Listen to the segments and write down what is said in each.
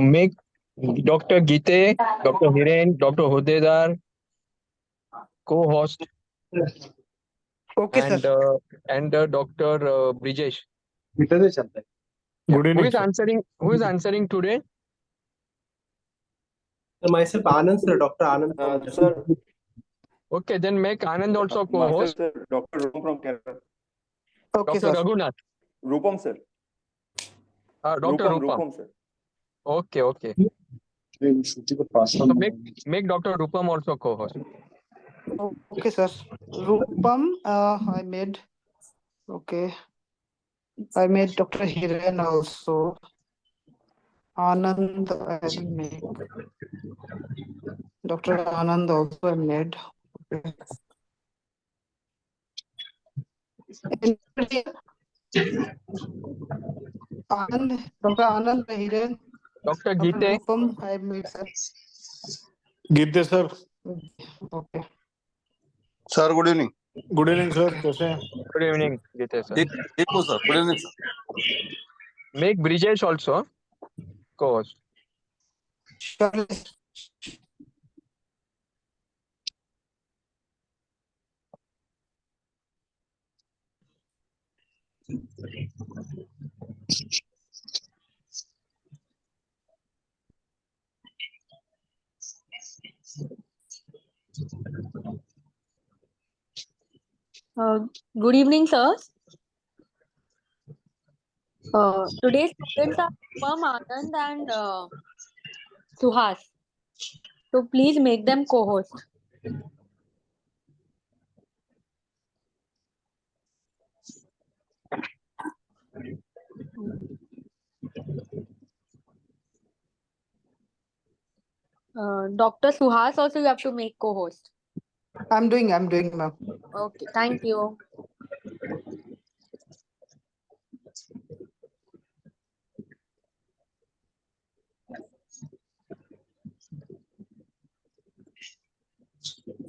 Make Dr. Gite, Dr. Hiren, Dr. Hodedar co-host, Okay, and sir. Dr. Brijesh. Good evening, sir. Who is answering today? Myself, Anand, sir. Dr. Anand. Sir, Okay, then make Anand also myself, co-host. sir, Dr. Rupam from Kerala. Okay, Dr. sir. Raghunath. Rupam, sir. Dr. Rupam. Rupam, sir. Okay, okay. So make Dr. Rupam also co-host. Okay, sir. Rupam, I made. Okay. I made Dr. Hiren also. Anand, I will make. Dr. Anand also I made. Okay. Anybody? Anand, Dr. Anand, Hiren, Dr. Dr. Gite. Rupam, I made, sir. Gite, sir. Okay. Sir, good evening. Good evening, sir. कैसे हैं? Good evening, Gite sir. ठीक हूँ sir. Good evening, sir. Make Brijesh also co-host. Surely. Good evening, sirs. Today's students are Rupam, Anand, and Suhas. So please make them co-host. Dr. Suhas also you have to make co-host. I'm doing, ma'am. Okay, thank you.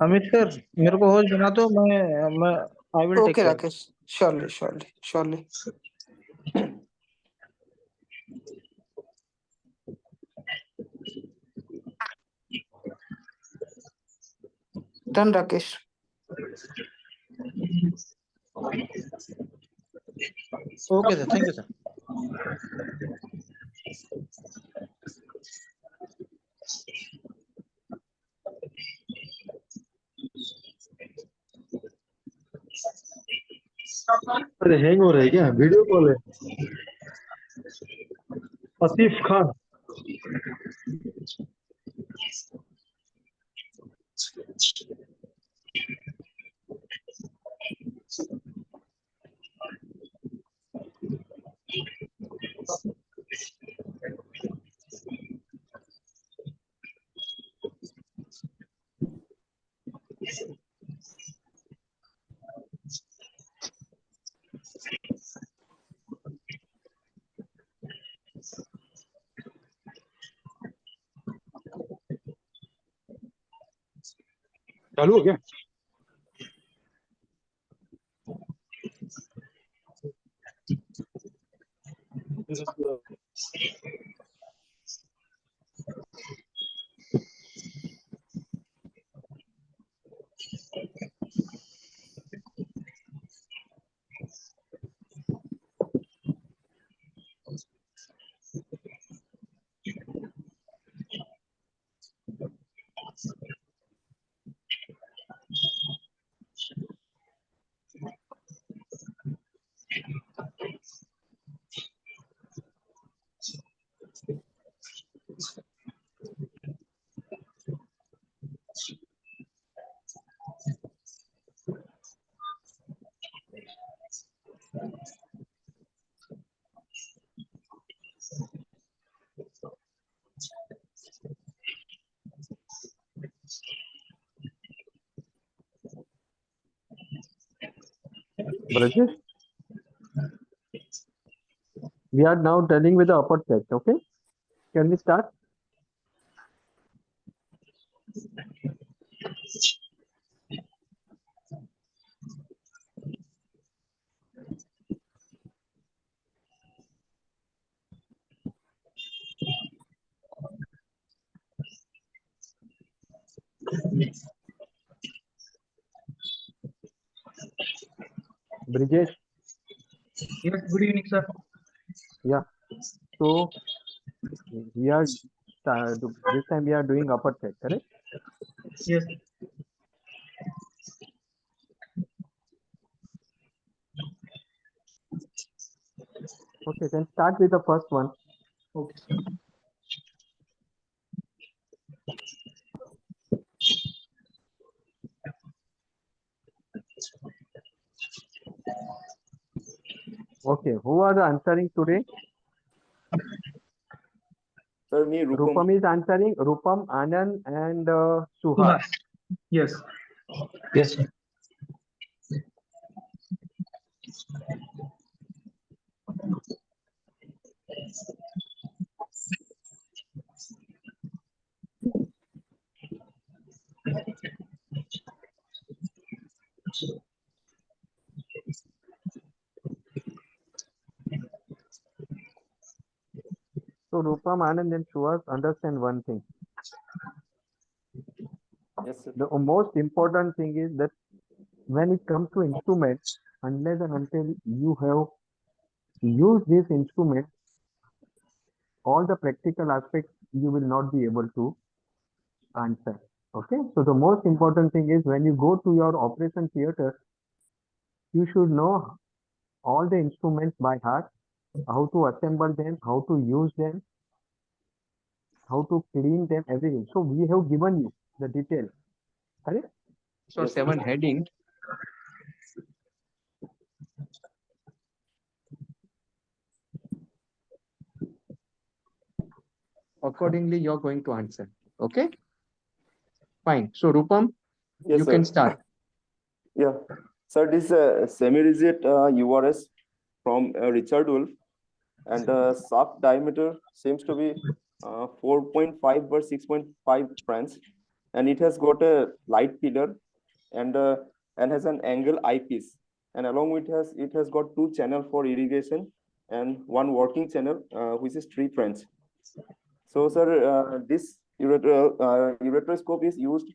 Amit sir मेरे को host बना दो मैं I will take Okay, care Rakesh. Surely. Done, Rakesh. Okay sir thank you sir अरे hang हो रहा है क्या? वीडियो कॉल है। आसिफ खान। चालू हो गया? Brijesh? We are now dealing with the upper tract, okay? Can we start? Brijesh. Yes, good evening, sir. Yeah. So we are this time we are doing upper tract, correct? Yes. Okay, then start with the first one. Okay, sir. Okay, who are the answering today? Sir, me, Rupam. Rupam is answering. Rupam, Anand, and Suhas. Suhas. Yes. Yes, sir. So Rupam, Anand, and Suhas understand one thing. Yes, sir. The most important thing is that when it comes to instruments, unless and until you have used this instrument, all the practical aspects you will not be able to answer. Okay, so the most important thing is when you go to your operation theater, you should know all the instruments by heart, how to assemble them, how to use them, how to clean them, everything. So we have given you the detail. Correct? So Yes, sir. 7 headings. Accordingly, you're going to answer. Okay? Fine. So Rupam, Yes, you sir. can start. Yeah. Sir, this semi-rigid URS from Richard Wolf, and the shaft diameter seems to be 4.5 by 6.5 French, and it has got a light pillar and has an angle eyepiece, and along with it has got 2 channels for irrigation and 1 working channel which is 3 French. So, sir, this ureteroscope is used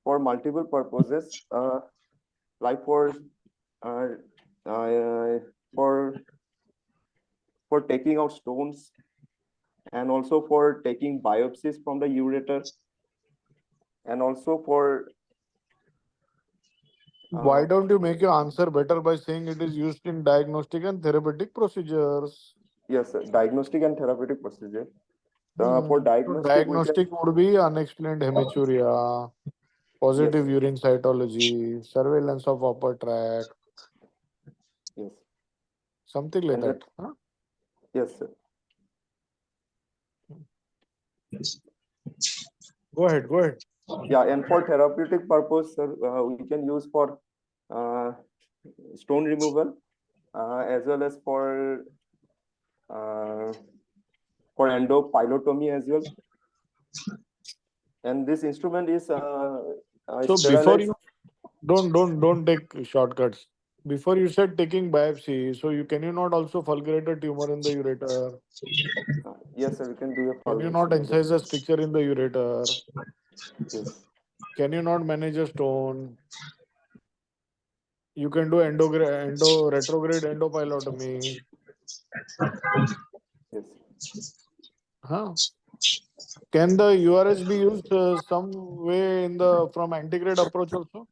for multiple purposes, like uh, uh, for for taking out stones, and also for taking biopsies from the ureter, and also for Why don't you make your answer better by saying it is used in diagnostic and therapeutic procedures? yes, sir, diagnostic and therapeutic procedure. For So diagnostic, we can diagnostic would be unexplained hematuria, positive yes, urine cytology, surveillance of upper tract, yes, something like and that. that Huh? yes, sir. Go ahead, go ahead. Yeah, and for therapeutic purpose, sir, we can use for uh, stone removal as well as uh, for endopilotomy as well. And this instrument is So before sterilized. you don't take shortcuts. Before you said taking biopsy, so can you not also fulgurate a tumor in the ureter? Yes, sir, we can do a Can you not fulmination of incise that. a stricture in the ureter? Yes, Can you not manage a stone? You can do retrograde endopilotomy. yes, Huh? Can the URS be used some way in the from antegrade approach also?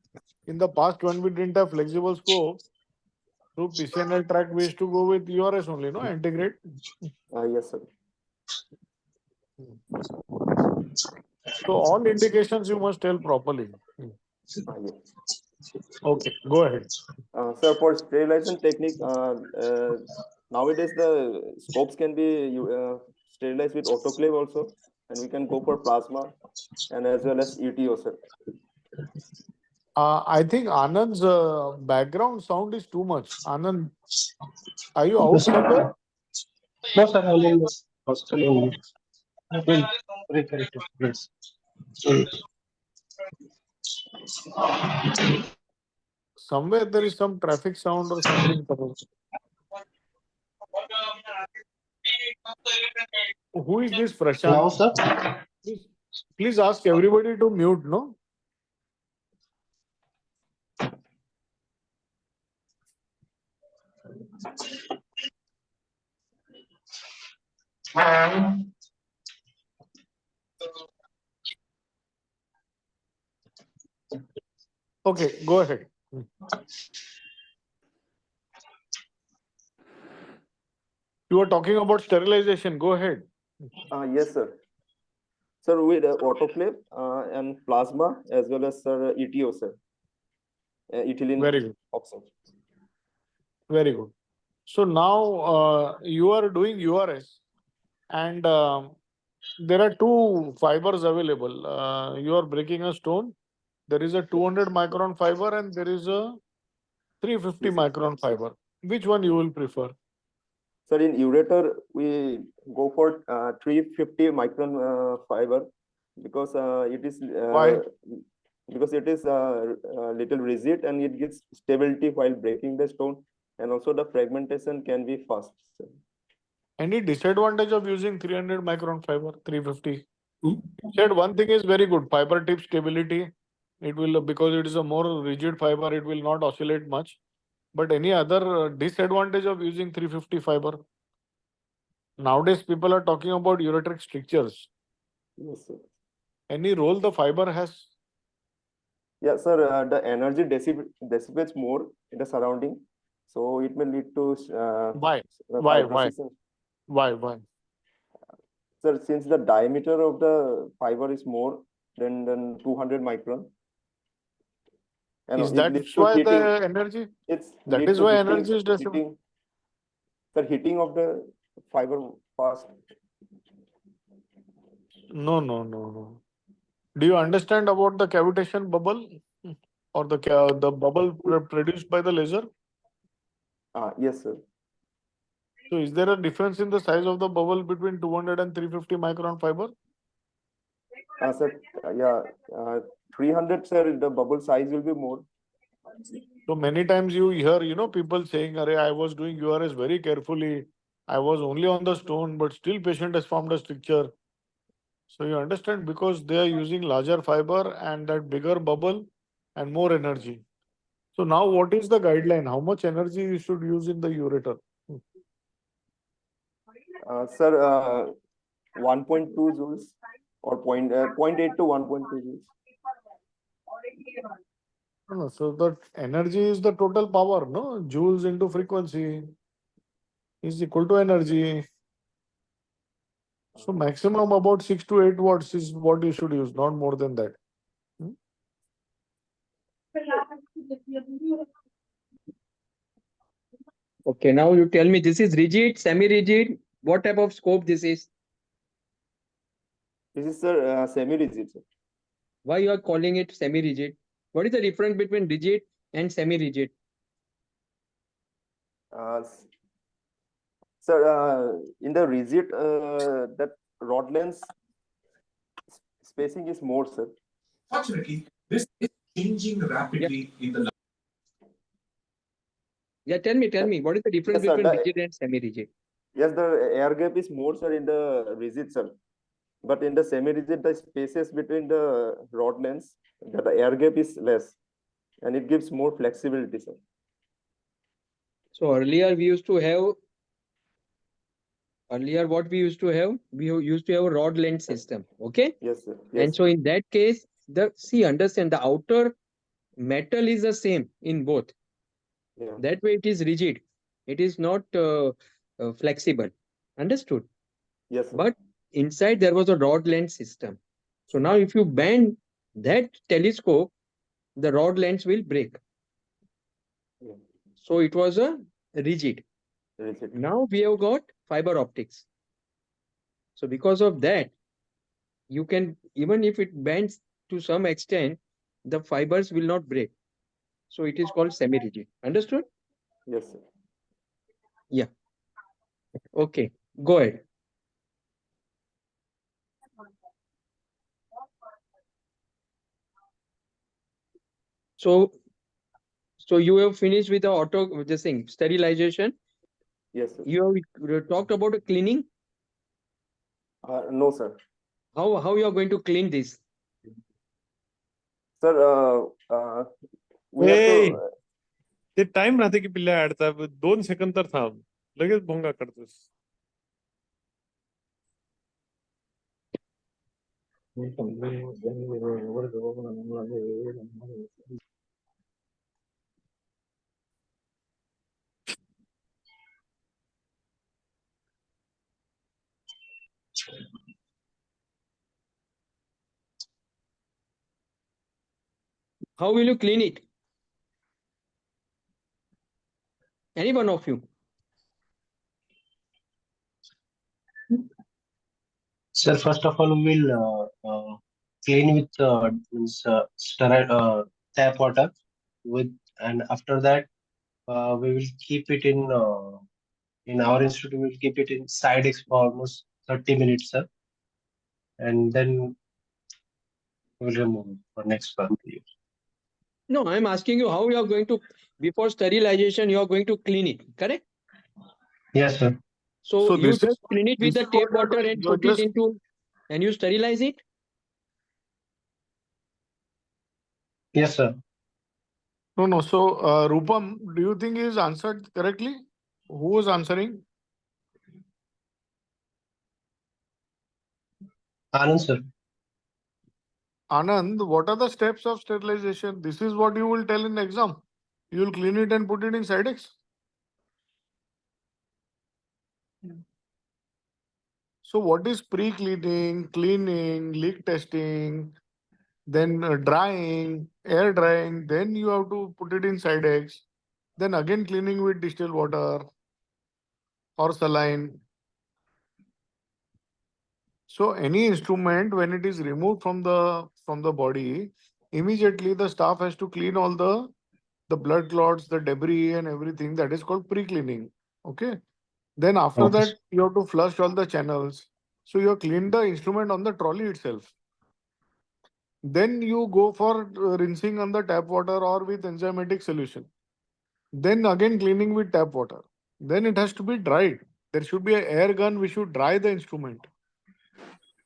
In the past, when we didn't have flexible scope, through PCNL track, we used to go with URS only, no antegrade. yes, sir. So all indications you must tell properly. Yes. Okay, go ahead. Sir, for sterilization technique, nowadays the scopes can be sterilized with autoclave also, and we can go for plasma and as well as ETO, sir. I think Anand's background sound is too much. Anand, are you out somewhere? No, sir, I'm in the hostel only. Well, correct, yes. Somewhere there is some traffic sound or something. Who is this Now, Prashant? sir? Please, please ask everybody to mute, no? Okay, go ahead. You were talking about sterilization. Go ahead. Yes, sir. Sir, with autoclave and plasma as well as sir ETO, sir. Ethylene Very good. oxide. Very good. So now you are doing URS, and there are two fibers available. You are breaking a stone. There is a 200 micron fiber and there is a 350 Yes, sir. micron fiber. Which one you will prefer? Sir, in ureter, we go for 350 micron fiber because it is Why? little rigid and it gives stability while breaking the stone, and also the fragmentation can be fast. Sir. Any disadvantage of using 300 micron fiber, 350? You said one thing is very good, fiber tip stability. It will, because it is a more rigid fiber, it will not oscillate much. But any other disadvantage of using 350 fiber? Nowadays, people are talking about ureteric strictures. Yes, sir. Any role the fiber has? Yeah, sir. The energy dissipates more in the surrounding, so it may lead to Why? fibrosis. Why? Sir, since the diameter of the fiber is more than 200 micron, and Is it that leads to why heating. the energy? It's That lead is to why heating, energy is dissipated. the heating of the fiber fast. No. Do you understand about the cavitation bubble or the bubble produced by the laser? Yes, sir. So is there a difference in the size of the bubble between 200 and 350 micron fiber? Sir, yeah, 300, sir, the bubble size will be more. So many times you hear, people saying, "Arey, I was doing URS very carefully. I was only on the stone, but still patient has formed a stricture." So you understand, because they are using larger fiber and that bigger bubble and more energy. So now what is the guideline? How much energy you should use in the ureter? Sir, 1.2 joules or 0.8 to 1.2 joules. No, so the energy is the total power, no? Joules into frequency is equal to energy. So maximum about 6 to 8 watts is what you should use, not more than that. Okay, now you tell me, this is rigid, semi-rigid. What type of scope this is? This is, sir, semi-rigid, sir. Why you are calling it semi-rigid? What is the difference between rigid and semi-rigid? Sir, in the rigid, that rod length spacing is more, sir. Fortunately, this is changing rapidly in the Yeah, tell me, what is the difference Yes, sir, between rigid and semi-rigid? Yes, the air gap is more, sir, in the rigid, sir. But in the semi-rigid, the spaces between the rod lengths, the air gap is less, and it gives more flexibility, sir. So earlier what we used to have a rod length system, okay? Yes, sir. And so in that case, understand, the outer metal is the same in both. Yeah. That way it is rigid. It is not flexible. Understood? Yes, sir. But inside there was a rod length system. So now if you bend that telescope, the rod lengths will break. Yeah. So it was a rigid. Now we have got fiber optics. So because of that, you can, even if it bends to some extent, the fibers will not break. So it is called semi-rigid. Understood? Yes, sir. Yeah. Okay, go ahead. So you have finished with the sterilization. Yes, sir. You have talked about cleaning. No, sir. How you are going to clean this? Sir, we have to. ते time राहते की पिल्ल्या अडता 2 second तर थांब लगेच भोंगा करतोस. How will you clean it? Any one of you? Sir, first of all, we will clean with sterile tap water and after that, we will keep it in our institute. We will keep it in side X for almost 30 minutes, sir, and then we will remove it for next one. No, I'm asking you how you are going to, before sterilization, you are going to clean it, correct? Yes, sir. So, So you this just clean it with this the is tap what water and you're put it just into, and you sterilize it? Yes, sir. No. So, Rupam, do you think he is answered correctly? Who was answering? Anand, sir. Anand, what are the steps of sterilization? This is what you will tell in exam. You will clean it and put it in Sidex. So what is pre-cleaning, cleaning, leak testing, then drying, air drying, then you have to put it in Sidex, then again cleaning with distilled water or saline. So any instrument, when it is removed from the body, immediately the staff has to clean all the blood clots, the debris and everything. That is called pre-cleaning. Okay. Then after Okay. that, you have to flush all the channels. So you have cleaned the instrument on the trolley itself. Then you go for rinsing on the tap water or with enzymatic solution. Then again cleaning with tap water. Then it has to be dried. There should be an air gun. We should dry the instrument.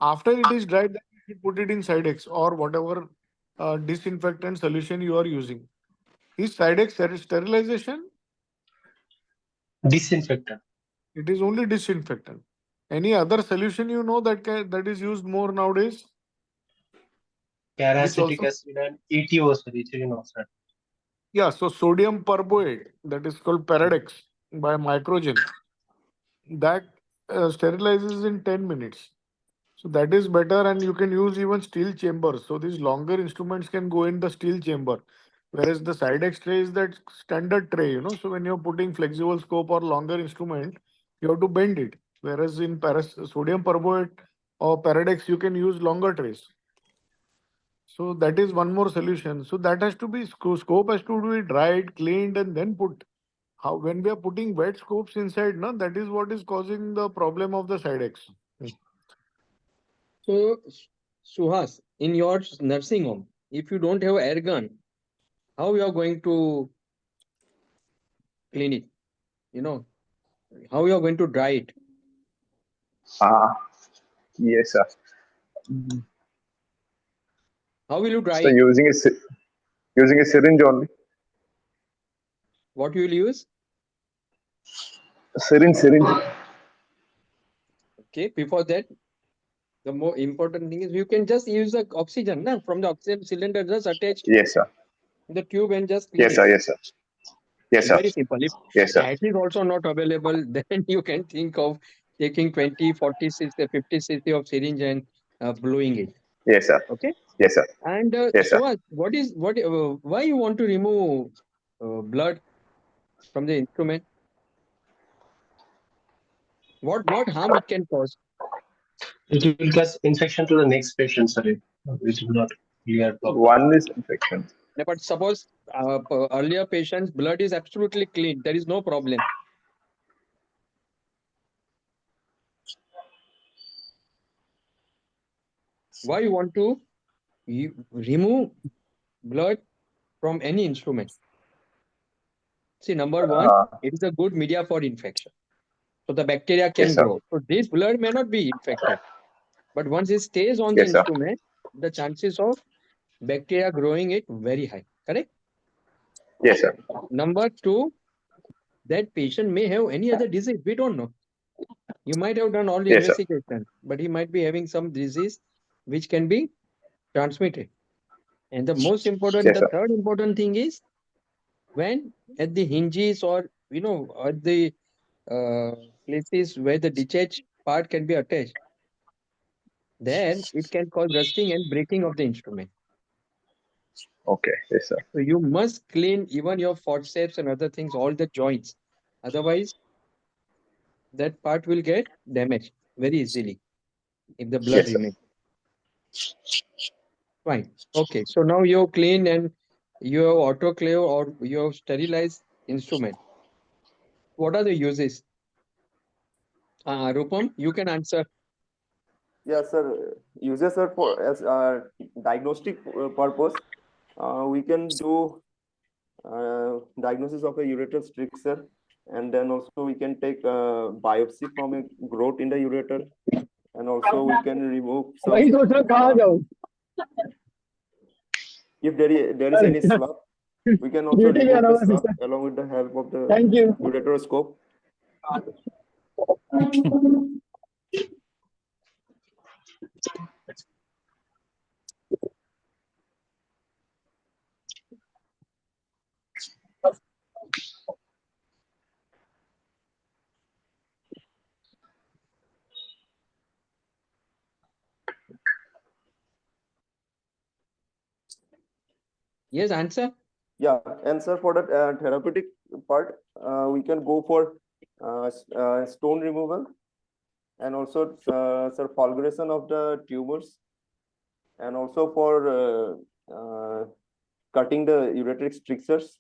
After it is dried, then you should put it in Sidex or whatever disinfectant solution you are using. Is Sidex sterilization? Disinfectant. It is only disinfectant. Any other solution you know that is used more nowadays? Which Paracetic also, acid and ETO, sir, ethylene oxide. yeah, so sodium perboate, that is called Paradex by Microgen, that sterilizes in 10 minutes. So that is better, and you can use even steel chambers. So these longer instruments can go in the steel chamber. Whereas the Sidex tray is that standard tray, So when you're putting flexible scope or longer instrument, you have to bend it. Whereas in sodium perboate or Paradex, you can use longer trays. So that is one more solution. So that has to be scope has to be dried, cleaned, and then put. How when we are putting wet scopes inside, no, that is what is causing the problem of the Sidex. So, Suhas, in your nursing home, if you don't have air gun, how you are going to clean it? How you are going to dry it? Yes, sir. Mm. How will you dry So it? using a syringe only. What you will use? Syringe. Okay, before that, the more important thing is you can just use the oxygen from the oxygen cylinder, just attach Yes, sir. the tube and just clean Yes, it. sir. Yes, sir. Yes, sir. Very simple. If Yes, sir. that is also not available, then you can think of taking 20, 40 cc, 50 cc of syringe and blowing it. Yes, sir. Okay. Yes, sir. And Yes, sir. so why you want to remove blood from the instrument? What harm it can cause? It will cause infection to the next patient, sir. Which will not clear properly. One is infection. But suppose earlier patient's blood is absolutely clean, there is no problem. Why you want to remove blood from any instrument? See, number one, it is a good media for infection. So the bacteria can Yes, sir. grow. So this blood may not be infected. But once it stays on the Yes, sir. instrument, the chances of bacteria growing it very high. Correct? Yes, sir. Number two, that patient may have any other disease. We don't know. You might have done all the Yes, sir. investigation, but he might be having some disease which can be transmitted. And the most important, Yes, the sir. third important thing is when at the hinges or at the places where the detached part can be attached, then it can cause rusting and breaking of the instrument. Okay. Yes, sir. So you must clean even your forceps and other things, all the joints. Otherwise, that part will get damaged very easily if the blood Yes, sir. remains. Fine. Okay. So now you clean and you have autoclave or you have sterilized instrument. What are the uses? Rupam, you can answer. Yes, sir. Uses are for as diagnostic purpose. We can do diagnosis of a ureter stricture, and then also we can take biopsy from a growth in the ureter, and also we can remove some. If there is any slough, we can also remove the slough along with the help of the ureteroscope. Yes, answer. Yeah, and sir, for the therapeutic part, we can go for stone removal, and also sir, fulguration of the tumors, and also for cutting the ureteric strictures.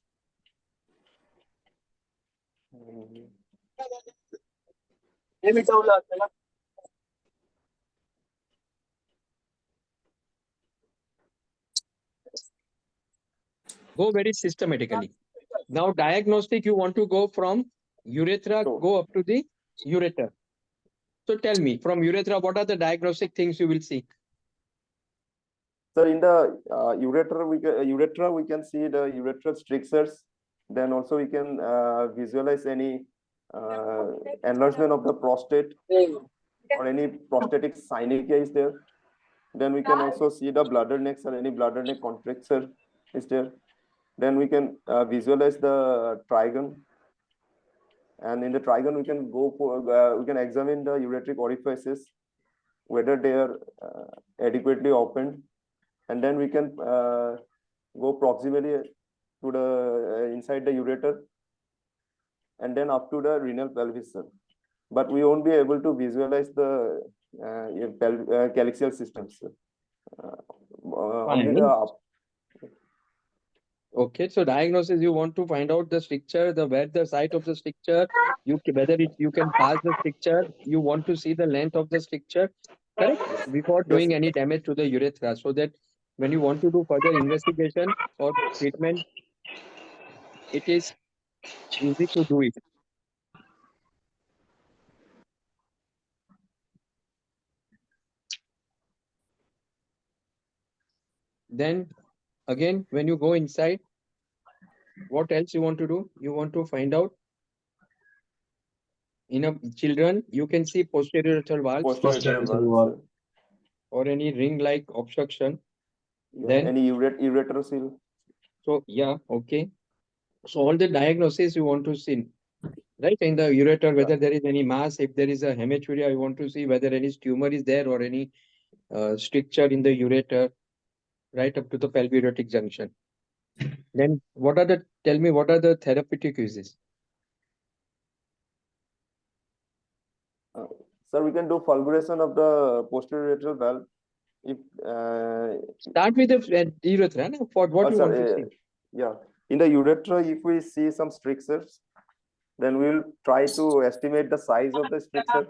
Go very systematically. Now, diagnostic, you want to go from urethra, go up to the ureter. So tell me, from urethra, what are the diagnostic things you will see? So in the urethra, we can see the urethral strictures. Then also we can visualize any enlargement of the prostate or any prostatic synechiae is there. Then we can also see the bladder necks or any bladder neck contracture is there. Then we can visualize the trigon. And in the trigon, we can go for we can examine the ureteric orifices, whether they are adequately opened, and then we can go proximally to the inside the ureter, and then up to the renal pelvis. But we won't be able to visualize the calyxial systems. Only the Okay, so diagnosis, you want to find out the stricture, where the site of the stricture, whether you can pass the stricture, you want to see the length of the stricture, correct? Before doing any damage to the urethra, so that when you want to do further investigation or treatment, it is easy to do it. Then again, when you go inside, what else you want to do? You want to find out in a children, you can see posterior urethral valves. posterior valves. Or any ring-like obstruction. Yeah, Then any ureterocele. So yeah, okay. So all the diagnosis you want to see, right? In the ureter, whether there is any mass, if there is a hematuria, you want to see whether any tumor is there or any stricture in the ureter, right up to the pelviuretic junction. Then tell me what are the therapeutic uses? Sir, we can do fulguration of the posterior urethral valve. If Start with the urethra, no? For what you want to see. Yeah, in the urethra, if we see some strictures, then we will try to estimate the size of the stricture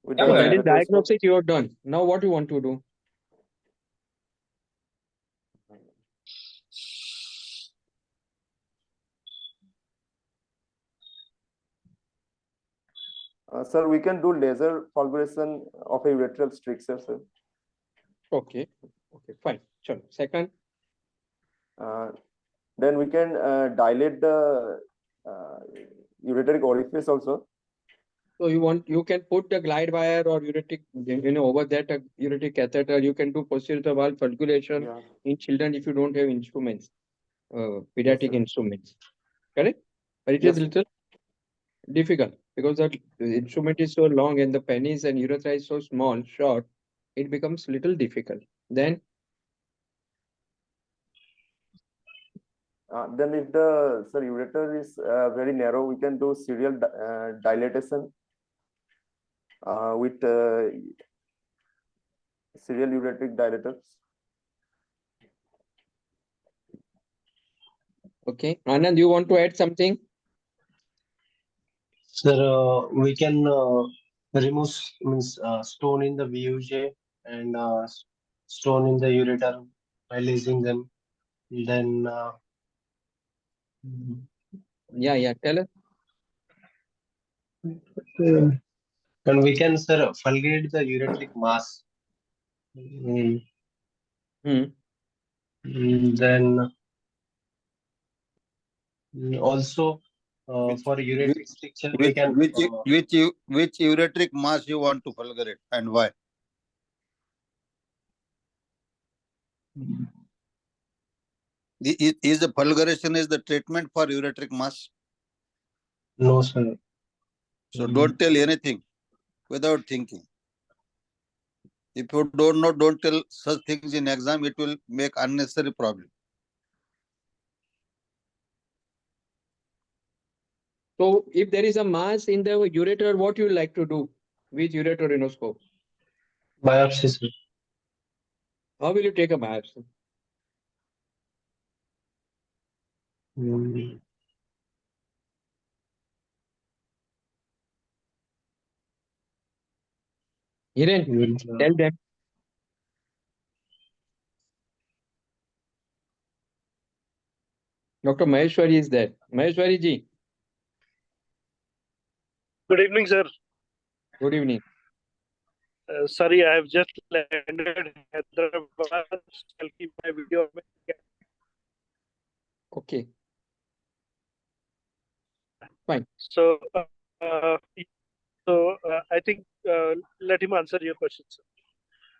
with the That is ureteroscope. diagnostic you have done. Now what you want to do? Sir, we can do laser fulguration of a urethral stricture, sir. Okay, okay, fine. Sure. Second. Then we can dilate the ureteric orifice also. So you can put the glide wire or ureteric, over that ureteric catheter. You can do posterior valve calculation in children if you don't have instruments, pediatric instruments. Correct? But it is little difficult because the instrument is so long and the penis and urethra is so small, short. It becomes little difficult. Then if the ureter is very narrow, we can do serial dilatation with serial ureteric dilators. okay, Anand, you want to add something? Sir, we can remove stone in the VUJ and stone in the ureter by lasing them. Then Yeah, tell us. and we can, sir, fulgurate the ureteric mass. Then also for ureteric stricture, we can which ureteric mass you want to fulgurate and why? Is the fulguration is the treatment for ureteric mass? No, sir. So don't tell anything without thinking. If you don't know, don't tell such things in exam. It will make unnecessary problem. So if there is a mass in the ureter, what you like to do with ureteronoscope? Biopsy, sir. How will you take a biopsy? Hiren, tell them. Dr. Maheshwari is there. Maheshwari ji. Good evening, sir. Good evening. Sorry, I have just landed Hyderabad. I'll keep my video. Okay. Fine. So, I think let him answer your question, sir.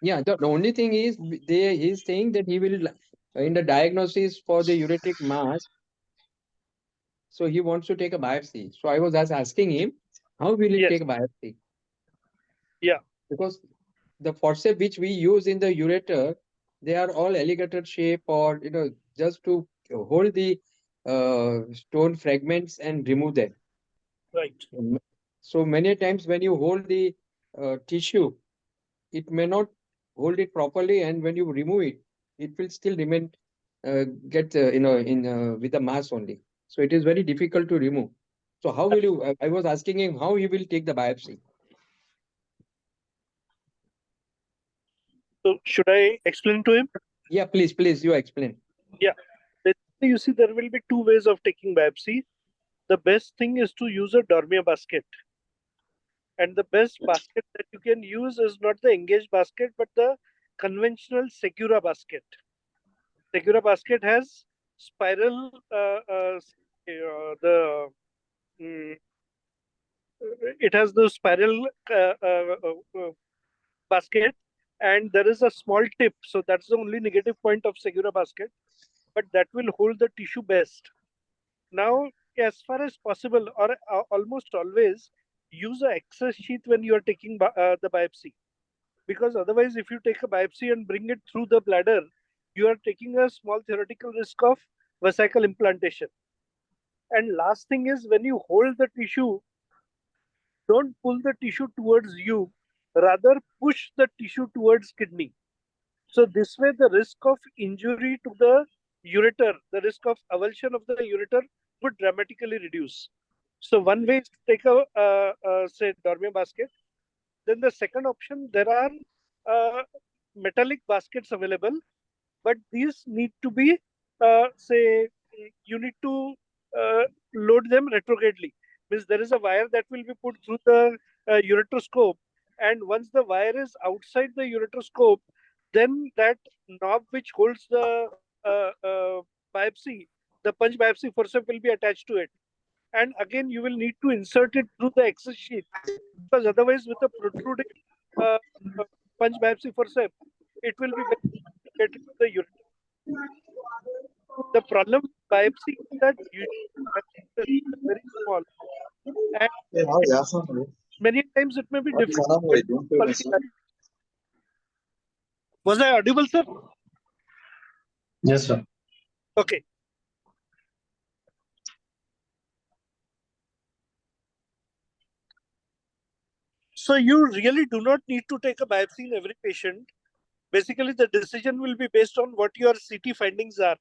Yeah, the only thing is he's saying that he will in the diagnosis for the ureteric mass. So he wants to take a biopsy. So I was just asking him, how will he take a biopsy? Yeah. Because the forceps which we use in the ureter, they are all alligator shape or, just to hold the stone fragments and remove them. Right. So many times when you hold the tissue, it may not hold it properly, and when you remove it, it will still remain with the mass only. So it is very difficult to remove. So how will you? I was asking him how he will take the biopsy. So should I explain to him? Yeah, please, you explain. Yeah. Basically, you see, there will be two ways of taking biopsy. The best thing is to use a Dormier basket. And the best basket that you can use is not the engaged basket, but the conventional Segura basket. Segura basket has spiral, it has the spiral basket, and there is a small tip. So that's the only negative point of Segura basket, but that will hold the tissue best. Now, as far as possible, or almost always, use an excess sheath when you are taking the biopsy. Because otherwise, if you take a biopsy and bring it through the bladder, you are taking a small theoretical risk of vesicle implantation. And last thing is, when you hold the tissue, don't pull the tissue towards you, rather push the tissue towards kidney. So this way, the risk of injury to the ureter, the risk of avulsion of the ureter would dramatically reduce. So one way is to take a say, Dormier basket. Then the second option, there are metallic baskets available, but these need to be, you need to load them retrogradely. Means there is a wire that will be put through the ureteroscope, and once the wire is outside the ureteroscope, then that knob which holds the biopsy the punch biopsy forceps will be attached to it. And again, you will need to insert it through the access sheath, because otherwise with a protruding uh, uh, punch biopsy forceps, it will be very complicated to the ureter. The problem with biopsy is that usually the sheath is very small, and many times it may be difficult to get quality biopsy. Was I audible, sir? Yes, sir. Okay. So you really do not need to take a biopsy in every patient. Basically, the decision will be based on what your CT findings are.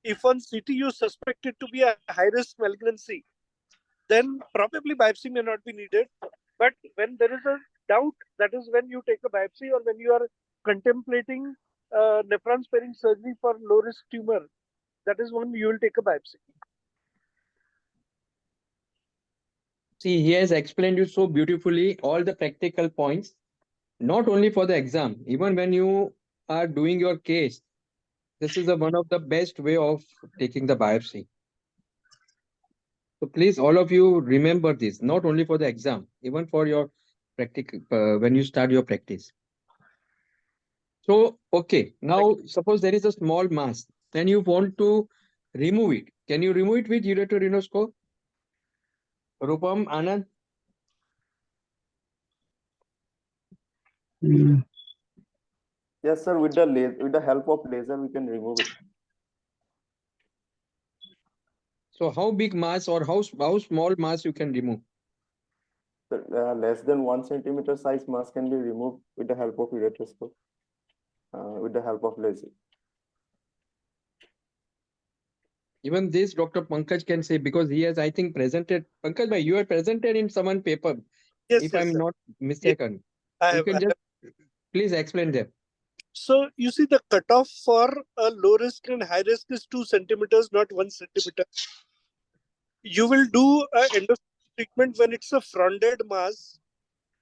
If on CT you suspect it to be a high-risk malignancy, then probably biopsy may not be needed. But when there is a doubt, that is when you take a biopsy, or when you are contemplating nephron-sparing surgery for low-risk tumor, that is when you will take a biopsy. See, he has explained you so beautifully all the practical points, not only for the exam, even when you are doing your case, this is one of the best way of taking the biopsy. So please, all of you remember this, not only for the exam, even for your practical, when you start your practice. So, okay, now suppose there is a small mass, then you want to remove it. Can you remove it with ureteroscope? Rupam, Anand? Yes, sir. With the help of laser, we can remove it. So how big mass or how small mass you can remove? Less than 1 centimeter size mass can be removed with the help of ureteroscope, with the help of laser. Even this Dr. Pankaj can say, because he has, I think, presented. Pankaj bhai, you have presented in someone paper, yes, if yes, I'm sir. not mistaken. I You have, can just please explain them. So you see, the cutoff for a low risk and high risk is 2 centimeters, not 1 centimeter. You will do an endoscopic treatment when it's a fronded mass,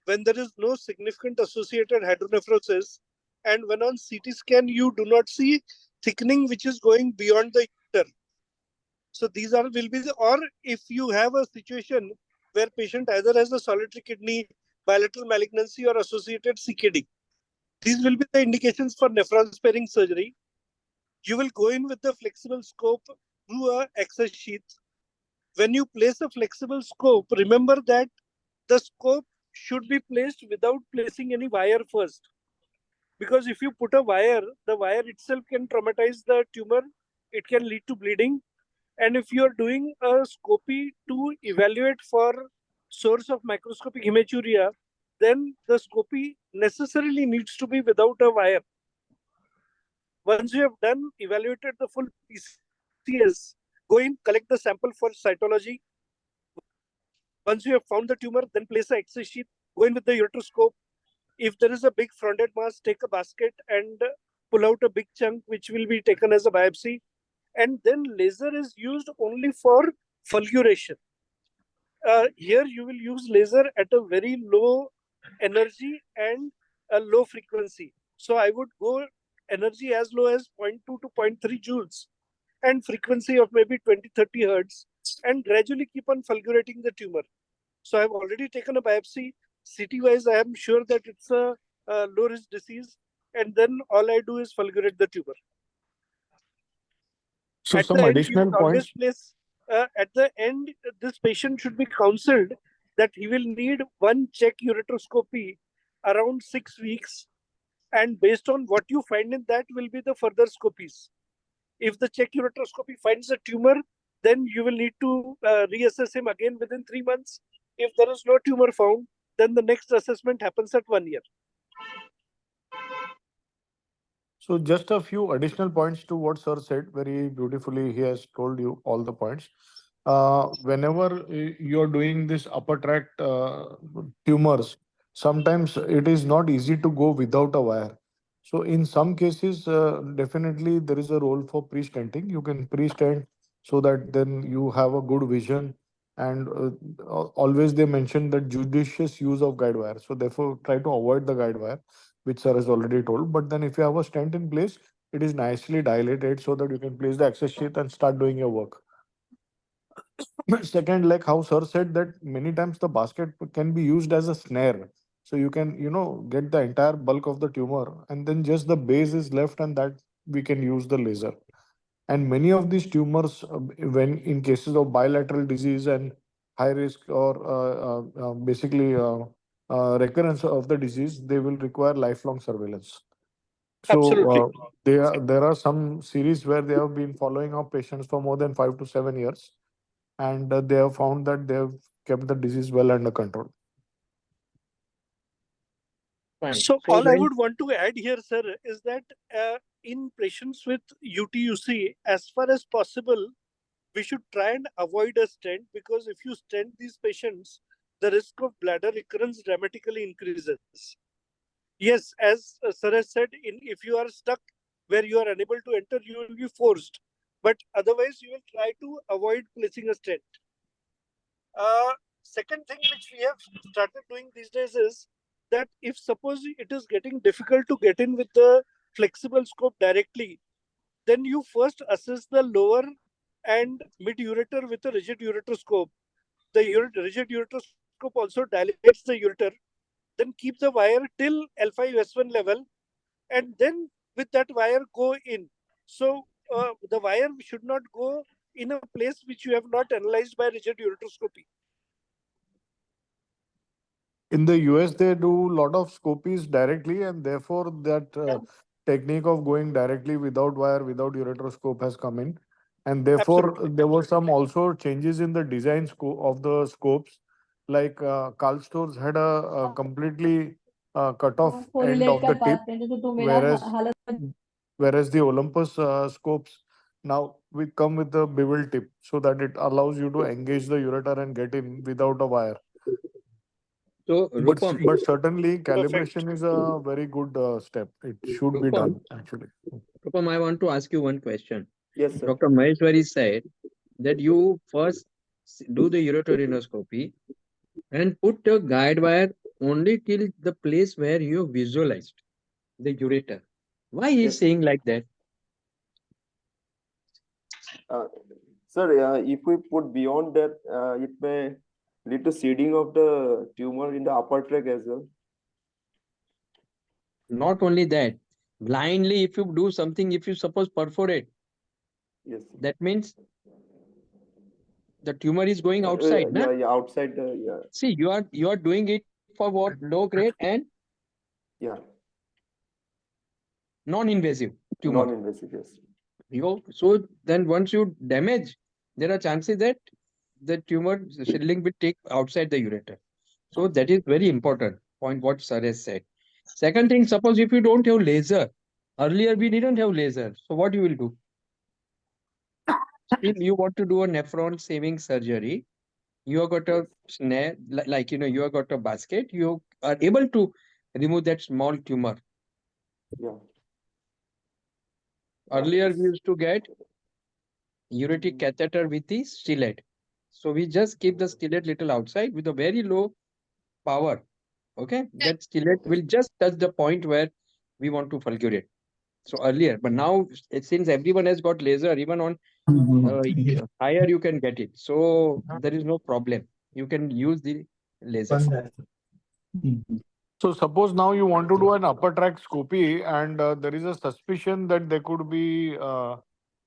when there is no significant associated hydronephrosis, and when on CT scan you do not see thickening which is going beyond the ureter. So these will be or if you have a situation where patient either has a solitary kidney, bilateral malignancy, or associated CKD, these will be the indications for nephron sparing surgery. You will go in with the flexible scope through a access sheath. When you place a flexible scope, remember that the scope should be placed without placing any wire first. Because if you put a wire, the wire itself can traumatize the tumor. It can lead to bleeding. And if you are doing a scopy to evaluate for source of microscopic hematuria, then the scopy necessarily needs to be without a wire. Once you have done, evaluated the full PCS, go in, collect the sample for cytology. Once you have found the tumor, then place the access sheath, go in with the ureteroscope. If there is a big fronded mass, take a basket and pull out a big chunk, which will be taken as a biopsy. And then laser is used only for fulguration. Here you will use laser at a very low energy and a low frequency. So I would go energy as low as 0.2 to 0.3 joules and frequency of maybe 20-30 hertz, and gradually keep on fulgurating the tumor. So I've already taken a biopsy. CT wise, I am sure that it's a low risk disease, and then all I do is fulgurate the tumor. So At some the end, you additional will always points. place, at the end, this patient should be counseled that he will need one check ureteroscopy around 6 weeks. And based on what you find in that will be the further scopies. If the check ureteroscopy finds a tumor, then you will need to reassess him again within 3 months. If there is no tumor found, then the next assessment happens at 1 year. So just a few additional points to what sir said. Very beautifully, he has told you all the points. Whenever you're doing this upper tract tumors, sometimes it is not easy to go without a wire. So in some cases, definitely there is a role for pre-stenting. You can pre-stent so that then you have a good vision. And always they mention that judicious use of guide wire. So therefore, try to avoid the guide wire, which sir has already told. But then if you have a stent in place, it is nicely dilated so that you can place the access sheath and start doing your work. Second, like how sir said, that many times the basket can be used as a snare. So you can, get the entire bulk of the tumor and then just the base is left, and that we can use the laser. And many of these tumors, when in cases of bilateral disease and high risk or basically recurrence of the disease, they will require lifelong surveillance. So Absolutely. there are some series where they have been following up patients for more than 5 to 7 years, and they have found that they have kept the disease well under control. Fine. So So all I when would want to add here, sir, is that in patients with UTUC, as far as possible, we should try and avoid a stent, because if you stent these patients, the risk of bladder recurrence dramatically increases. Yes, as sir has said, if you are stuck where you are unable to enter, you will be forced. But otherwise, you will try to avoid placing a stent. Second thing which we have started doing these days is that if suppose it is getting difficult to get in with the flexible scope directly, then you first assess the lower and mid ureter with a rigid ureteroscope. The rigid ureteroscope also dilates the ureter, then keep the wire till L5S1 level, and then with that wire go in. So the wire should not go in a place which you have not analyzed by rigid ureteroscopy. In the US, they do a lot of scopies directly, and therefore that technique of going directly without wire, without ureteroscope has come in. And therefore, Absolutely. there were some also changes in the design of the scopes. Like Karl Storz had a completely cut off end of the tip, whereas the Olympus scopes now we come with the bevel tip, so that it allows you to engage the ureter and get in without a wire. so Rupam, But certainly Perfect. calibration is a very good step. It should be Rupam, done actually. Rupam, I want to ask you one question. Yes, sir. Dr. Maheshwari said that you first do the ureterinoscopy and put a guide wire only till the place where you visualized the ureter. Why he is Yes. saying like that? Sir, if we put beyond that, it may lead to seeding of the tumor in the upper tract as well. Not only that, blindly if you do something, if you suppose perforate, Yes. that means the tumor is going outside, na? Yeah, outside the, yeah. See, you are doing it for what? Low grade and Yeah, non-invasive tumor. non-invasive, yes. So then once you damage, there are chances that the tumor shielding will take outside the ureter. So that is very important point what sir has said. Second thing, suppose if you don't have laser, earlier we didn't have laser. So what you will do? Still you want to do a nephron saving surgery. You have got a snare, like you have got a basket. You are able to remove that small tumor. Yeah. Earlier we used to get ureteric catheter with the stylet. So we just keep the stylet little outside with a very low power. Okay, that stylet will just touch the point where we want to fulgurate. So earlier, but now since everyone has got laser, even on higher you can get it. So there is no problem. You can use the laser. So suppose now you want to do an upper tract scopy, and there is a suspicion that there could be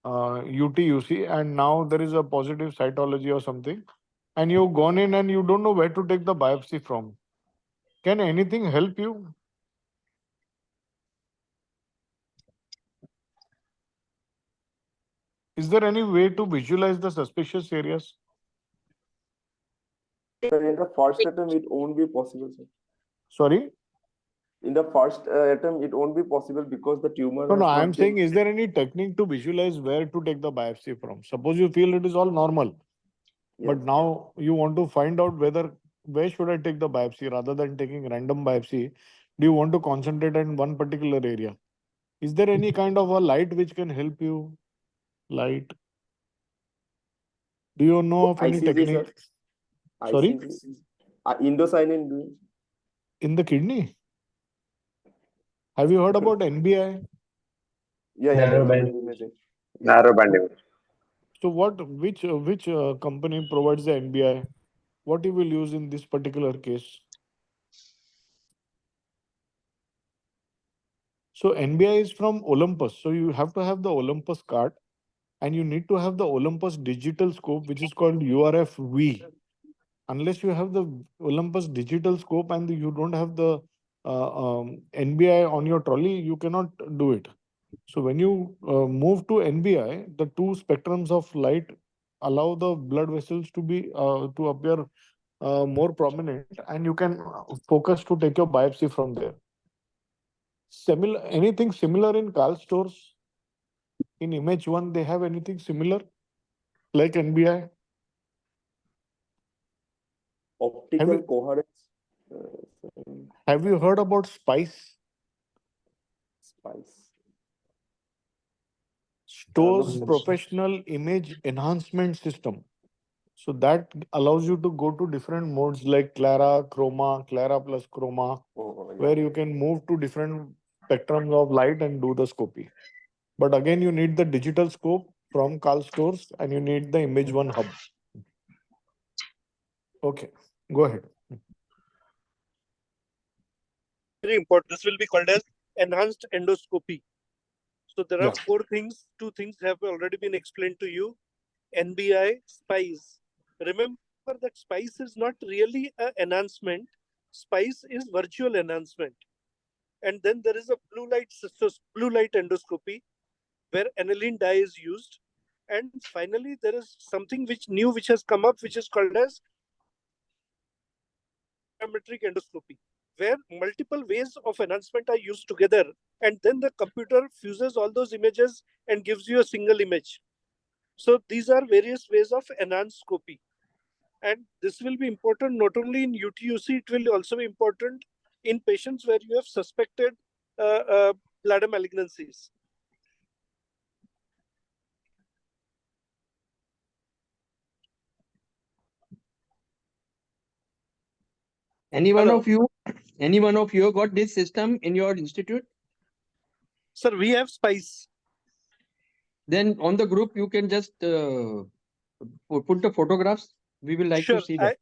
UTUC, and now there is a positive cytology or something, and you've gone in and you don't know where to take the biopsy from. Can anything help you? Is there any way to visualize the suspicious areas? Sir, in the first attempt, it won't be possible, sir. Sorry? In the first attempt, it won't be possible because the tumor No, has I not am been. saying, is there any technique to visualize where to take the biopsy from? Suppose you feel it is all normal, but Yes. now you want to find out where should I take the biopsy rather than taking random biopsy. Do you want to concentrate on one particular area? Is there any kind of a light which can help you? Light. Do you know of any ICG, technique? sir. Sorry? ICG. Indocyanine. In the kidney? Have you heard about NBI? Yeah, Narrow narrow band. band imaging. Narrow band imaging. So which company provides the NBI? What you will use in this particular case? So NBI is from Olympus. So you have to have the Olympus card, and you need to have the Olympus digital scope, which is called URF-V. Unless you have the Olympus digital scope and you don't have the NBI on your trolley, you cannot do it. So when you move to NBI, the two spectrums of light allow the blood vessels to be to appear more prominent, and you can focus to take your biopsy from there. Anything similar in Carl stores? In image one, they have anything similar like NBI? Optical coherence. Have you heard about SPICE? Spice. Stores Professional Image Enhancement System. So that allows you to go to different modes like Clara, Chroma, Clara plus Chroma, where you can move to different spectrums of light and do the scopy. But again, you need the digital scope from Carl stores and you need the image one hub. Okay, go ahead. Very important. This will be called as enhanced endoscopy. So there are four things. Two things have already been explained to you. NBI, SPICE. Remember that SPICE is not really an enhancement. SPICE is virtual enhancement. And then there is a blue light endoscopy where aniline dye is used. And finally, there is something which has come up, which is called as parametric endoscopy, where multiple ways of enhancement are used together, and then the computer fuses all those images and gives you a single image. So these are various ways of enhanced scopy. And this will be important not only in UTUC, it will also be important in patients where you have suspected bladder malignancies. Any one of you got this system in your institute? Sir, we have SPICE. Then on the group, you can just put the photographs. We will like to see that.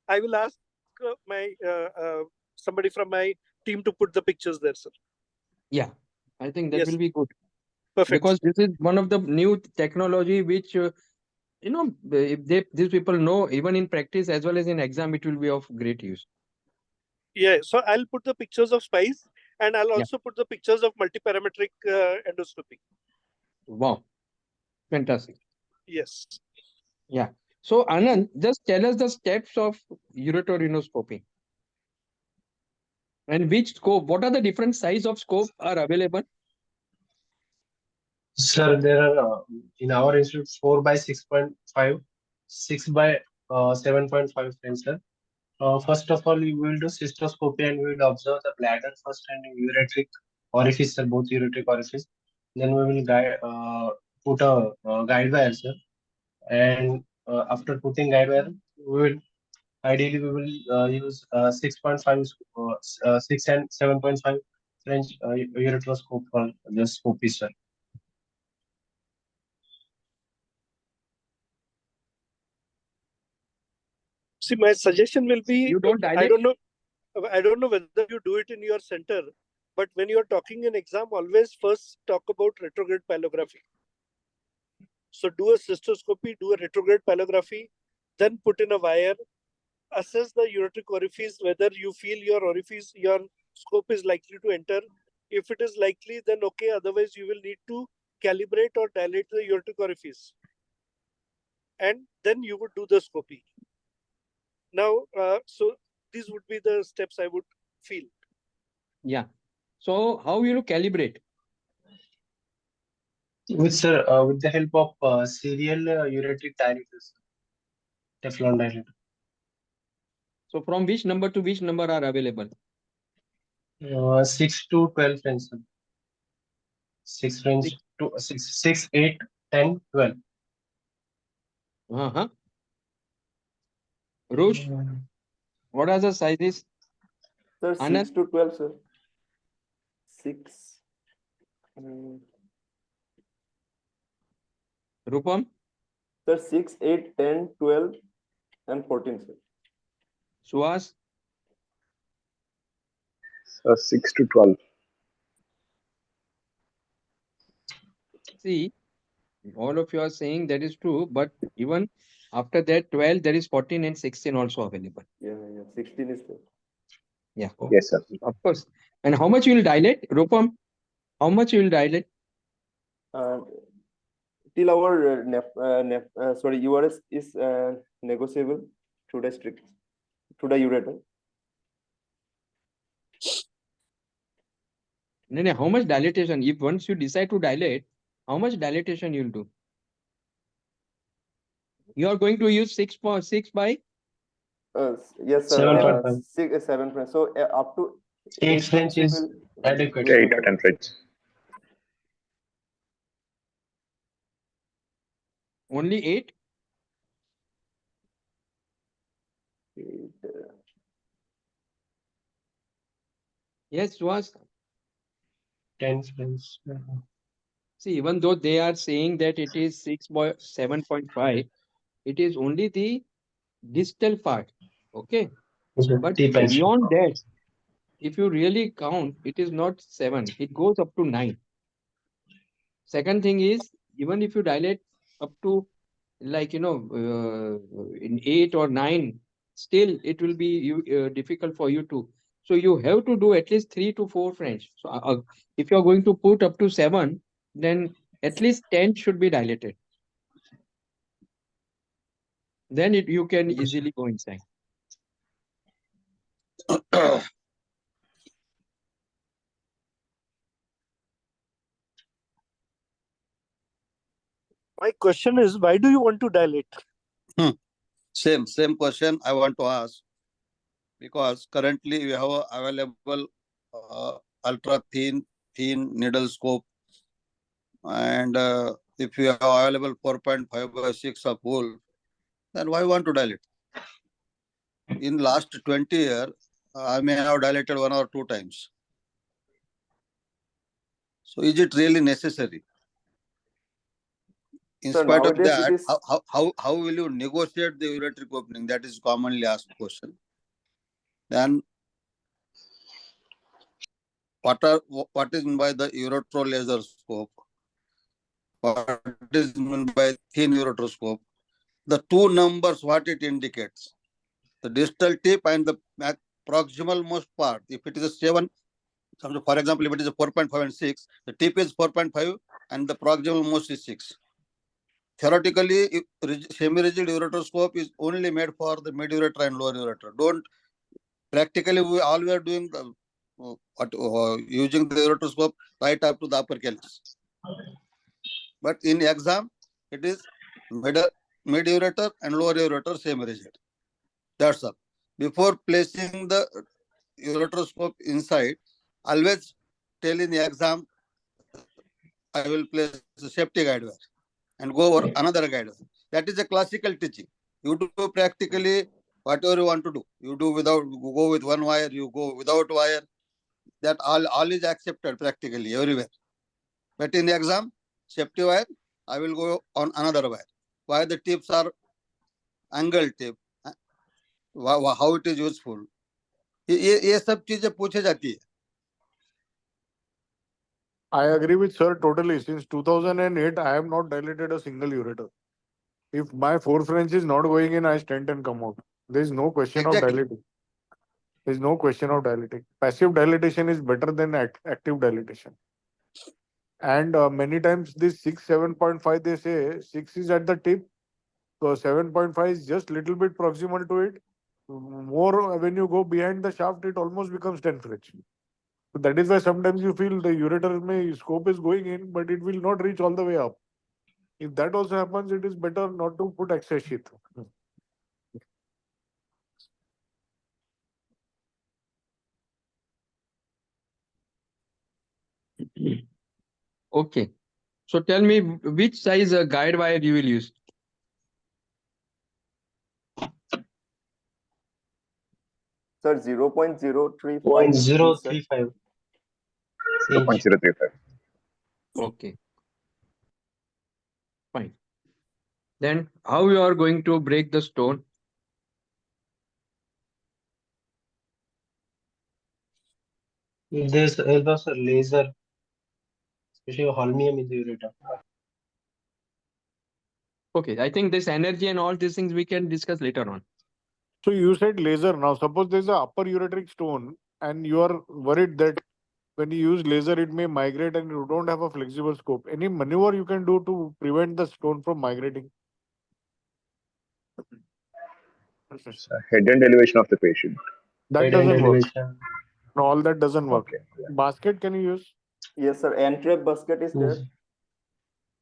I will ask my somebody from my team to put the pictures there, sir. Yeah, I think that will be good. Perfect. Because this is one of the new technology which, if these people know, even in practice as well as in exam, it will be of great use. Yeah, so I'll put the pictures of SPICE and I'll also put the pictures of multiparametric endoscopy. Wow, fantastic. Yes. Yeah. So Anand, just tell us the steps of ureterinoscopy. And which scope, what are the different size of scope are available? Sir, there are in our institute 4 by 6.5, 6 by 7.5 frames, sir. First of all, we will do cystoscopy and we will observe the bladder first and ureteric orifice, sir, both ureteric orifice. Then we will put a guide wire, sir. And after putting guide wire, ideally we will use 6.5, 6 and 7.5 French ureteroscope for the scopy, sir. See, my suggestion will be, you don't dilate? I don't know whether you do it in your center, but when you're talking in exam, always first talk about retrograde pyelography. So do a cystoscopy, do a retrograde pyelography, then put in a wire, assess the ureteric orifice, whether you feel your scope is likely to enter. If it is likely, then okay, otherwise you will need to calibrate or dilate the ureteric orifice. And then you would do the scopy. Now, so these would be the steps I would feel. Yeah. So how will you calibrate? With the help of serial ureteric dilators, Teflon dilator. So from which number to which number are available? 6 to 12 French, sir. 6 French to 6, 8, 10, 12. Rush, what are the sizes? Sir, 6 to 12, sir. 6. Rupam? Sir, 6, 8, 10, 12, and 14, sir. Suhas? So 6 to 12. See, all of you are saying that is true, but even after that 12, there is 14 and 16 also available. Yeah, 16 is there. Yeah. Yes, sir. Of course. And how much you will dilate, Rupam? How much you will dilate? Till our URS is negotiable to the ureter. No, how much dilatation? If once you decide to dilate, how much dilatation you will do? You are going to use 6 by? Yes, sir. 7.5. 7 French. So up to 8 French French is adequate. 8 to 10 French. Only 8? 8, Yes, was. 10 French. See, even though they are saying that it is 7.5, it is only the distal part. Okay. But Deep and beyond that, if you really count, it is not 7, it goes up to 9. Second thing is, even if you dilate up to like, in 8 or 9, still it will be difficult for you to. So you have to do at least 3 to 4 French. So if you are going to put up to 7, then at least 10 should be dilated. Then you can easily go inside. My question is, why do you want to dilate? Same question I want to ask, because currently we have available ultra thin needle scope, and if you have available 4.5 by 6 of hole, then why want to dilate? In last 20 years, I may have dilated 1 or 2 times. So is it really necessary? In Sir, spite of nowadays it that, is how will you negotiate the ureteric opening? That is commonly asked question. Then what is meant by the uretero laser scope? What is meant by thin ureteroscope? The two numbers, what it indicates? The distal tip and the proximal most part. If it is a 7, for example, if it is a 4.5 and 6, the tip is 4.5 and the proximal most is 6. Theoretically, semi-rigid ureteroscope is only made for the mid ureter and lower ureter. Practically, all we are doing using the ureteroscope right up to the upper calyx. But in exam, it is mid ureter and lower ureter semi-rigid. That's all. Before placing the ureteroscope inside, always tell in the exam, I will place the safety guide wire and go over another guide wire. That is a classical teaching. You do practically whatever you want to do. You do go with one wire, you go without wire. That all is accepted practically everywhere. But in the exam, safety wire, I will go on another wire. Why the tips are angle tip? How it is useful? ये सब चीजें पूछे जाती है. I agree with sir totally. Since 2008, I have not dilated a single ureter. If my 4 French is not going in, I stand and come out. There is no question of dilating. There is no question of dilating. Passive dilatation is better than active dilatation. And many times this 6, 7.5, they say 6 is at the tip. So 7.5 is just little bit proximal to it. More when you go behind the shaft, it almost becomes 10 French. So that is why sometimes you feel the ureter scope is going in, but it will not reach all the way up. If that also happens, it is better not to put access sheath. Okay. So tell me which size guide wire you will use. Sir, 0.035 0.035 inch. 0.035. Okay. Fine. Then how you are going to break the stone? There's a laser, especially holmium in the ureter. Okay, I think this energy and all these things we can discuss later on. So you said laser. Now suppose there's a upper ureteric stone and you are worried that when you use laser it may migrate and you don't have a flexible scope. Any maneuver you can do to prevent the stone from migrating? Head and elevation of the patient. That Head and doesn't work. elevation. No, all that doesn't work. Okay. Yeah. Basket can you use? Yes, sir. N-trap basket is there. Yes.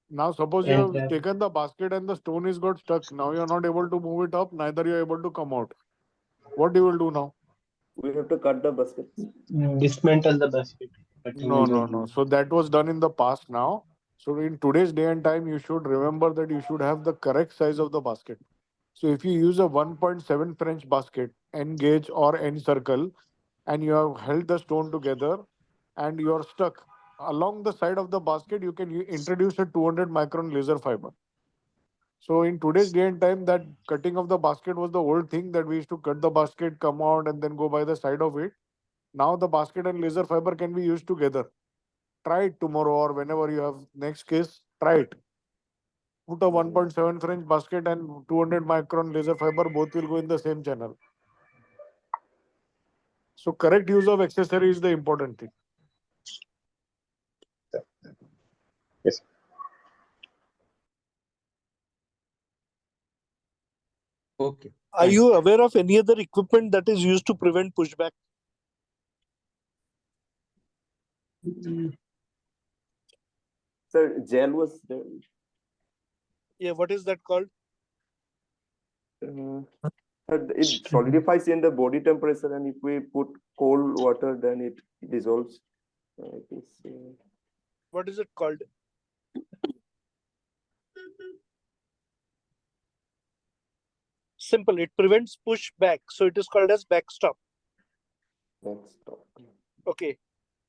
Now suppose you And have taken the basket and the stone is got stuck. Now you are not able to move it up, neither you are able to come out. What you will do now? We have to cut the basket. dismantle the basket. Cutting No, is no, not no. used. So that was done in the past now. So in today's day and time, you should remember that you should have the correct size of the basket. So if you use a 1.7 French basket, N gauge or N circle, and you have held the stone together and you are stuck, along the side of the basket, you can introduce a 200 micron laser fiber. So in today's day and time, that cutting of the basket was the old thing that we used to cut the basket, come out and then go by the side of it. Now the basket and laser fiber can be used together. Try it tomorrow or whenever you have next case, try it. Put a 1.7 French basket and 200 micron laser fiber, both will go in the same channel. So correct use of accessory is the important thing. Yes. Okay. Are you aware of any other equipment that is used to prevent pushback? Sir, gel was there. Yeah, what is that called? It solidifies in the body temperature, and if we put cold water, then it dissolves. What is it called? Simple. It prevents pushback, so it is called as backstop. Backstop. Okay.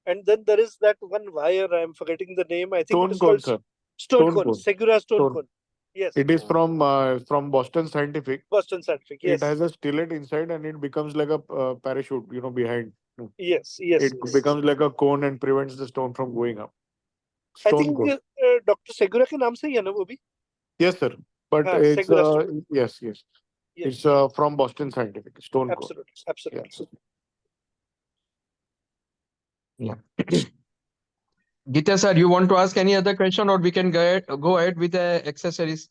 And then there is that one wire. I am forgetting the name. I think Stone it is cone, called sir. stone Stone cone. cone. Segura stone Stone. cone. Yes. It is from Boston Scientific. Boston Scientific. Yes. It has a stillet inside and it becomes like a parachute, behind. Yes. Yes. It yes. becomes like a cone and prevents the stone from going up. I Stone think cone. Dr. Segura के नाम से ही है ना वो भी? Yes, sir. But हाँ, it's Segura stone. yes. Yes. It's from Boston Scientific. Stone cone. Absolutely. Absolutely. Yeah. Gita sir, you want to ask any other question or we can go ahead with the accessories?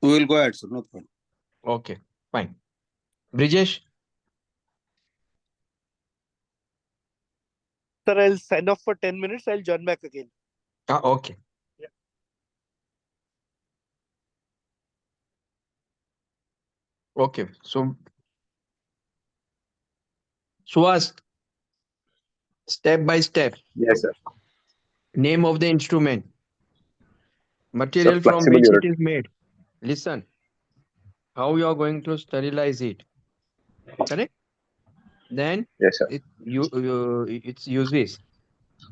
We will go ahead, sir. No problem. Okay, fine. Brijesh? Sir, I'll sign off for 10 minutes. I'll join back again. Okay. Yeah. Okay, so Suhas, step by step. Yes, sir. Name of the instrument. Material from flexible which it ureter. is made. Listen. How you are going to sterilize it. Correct? Then Yes, sir. its uses.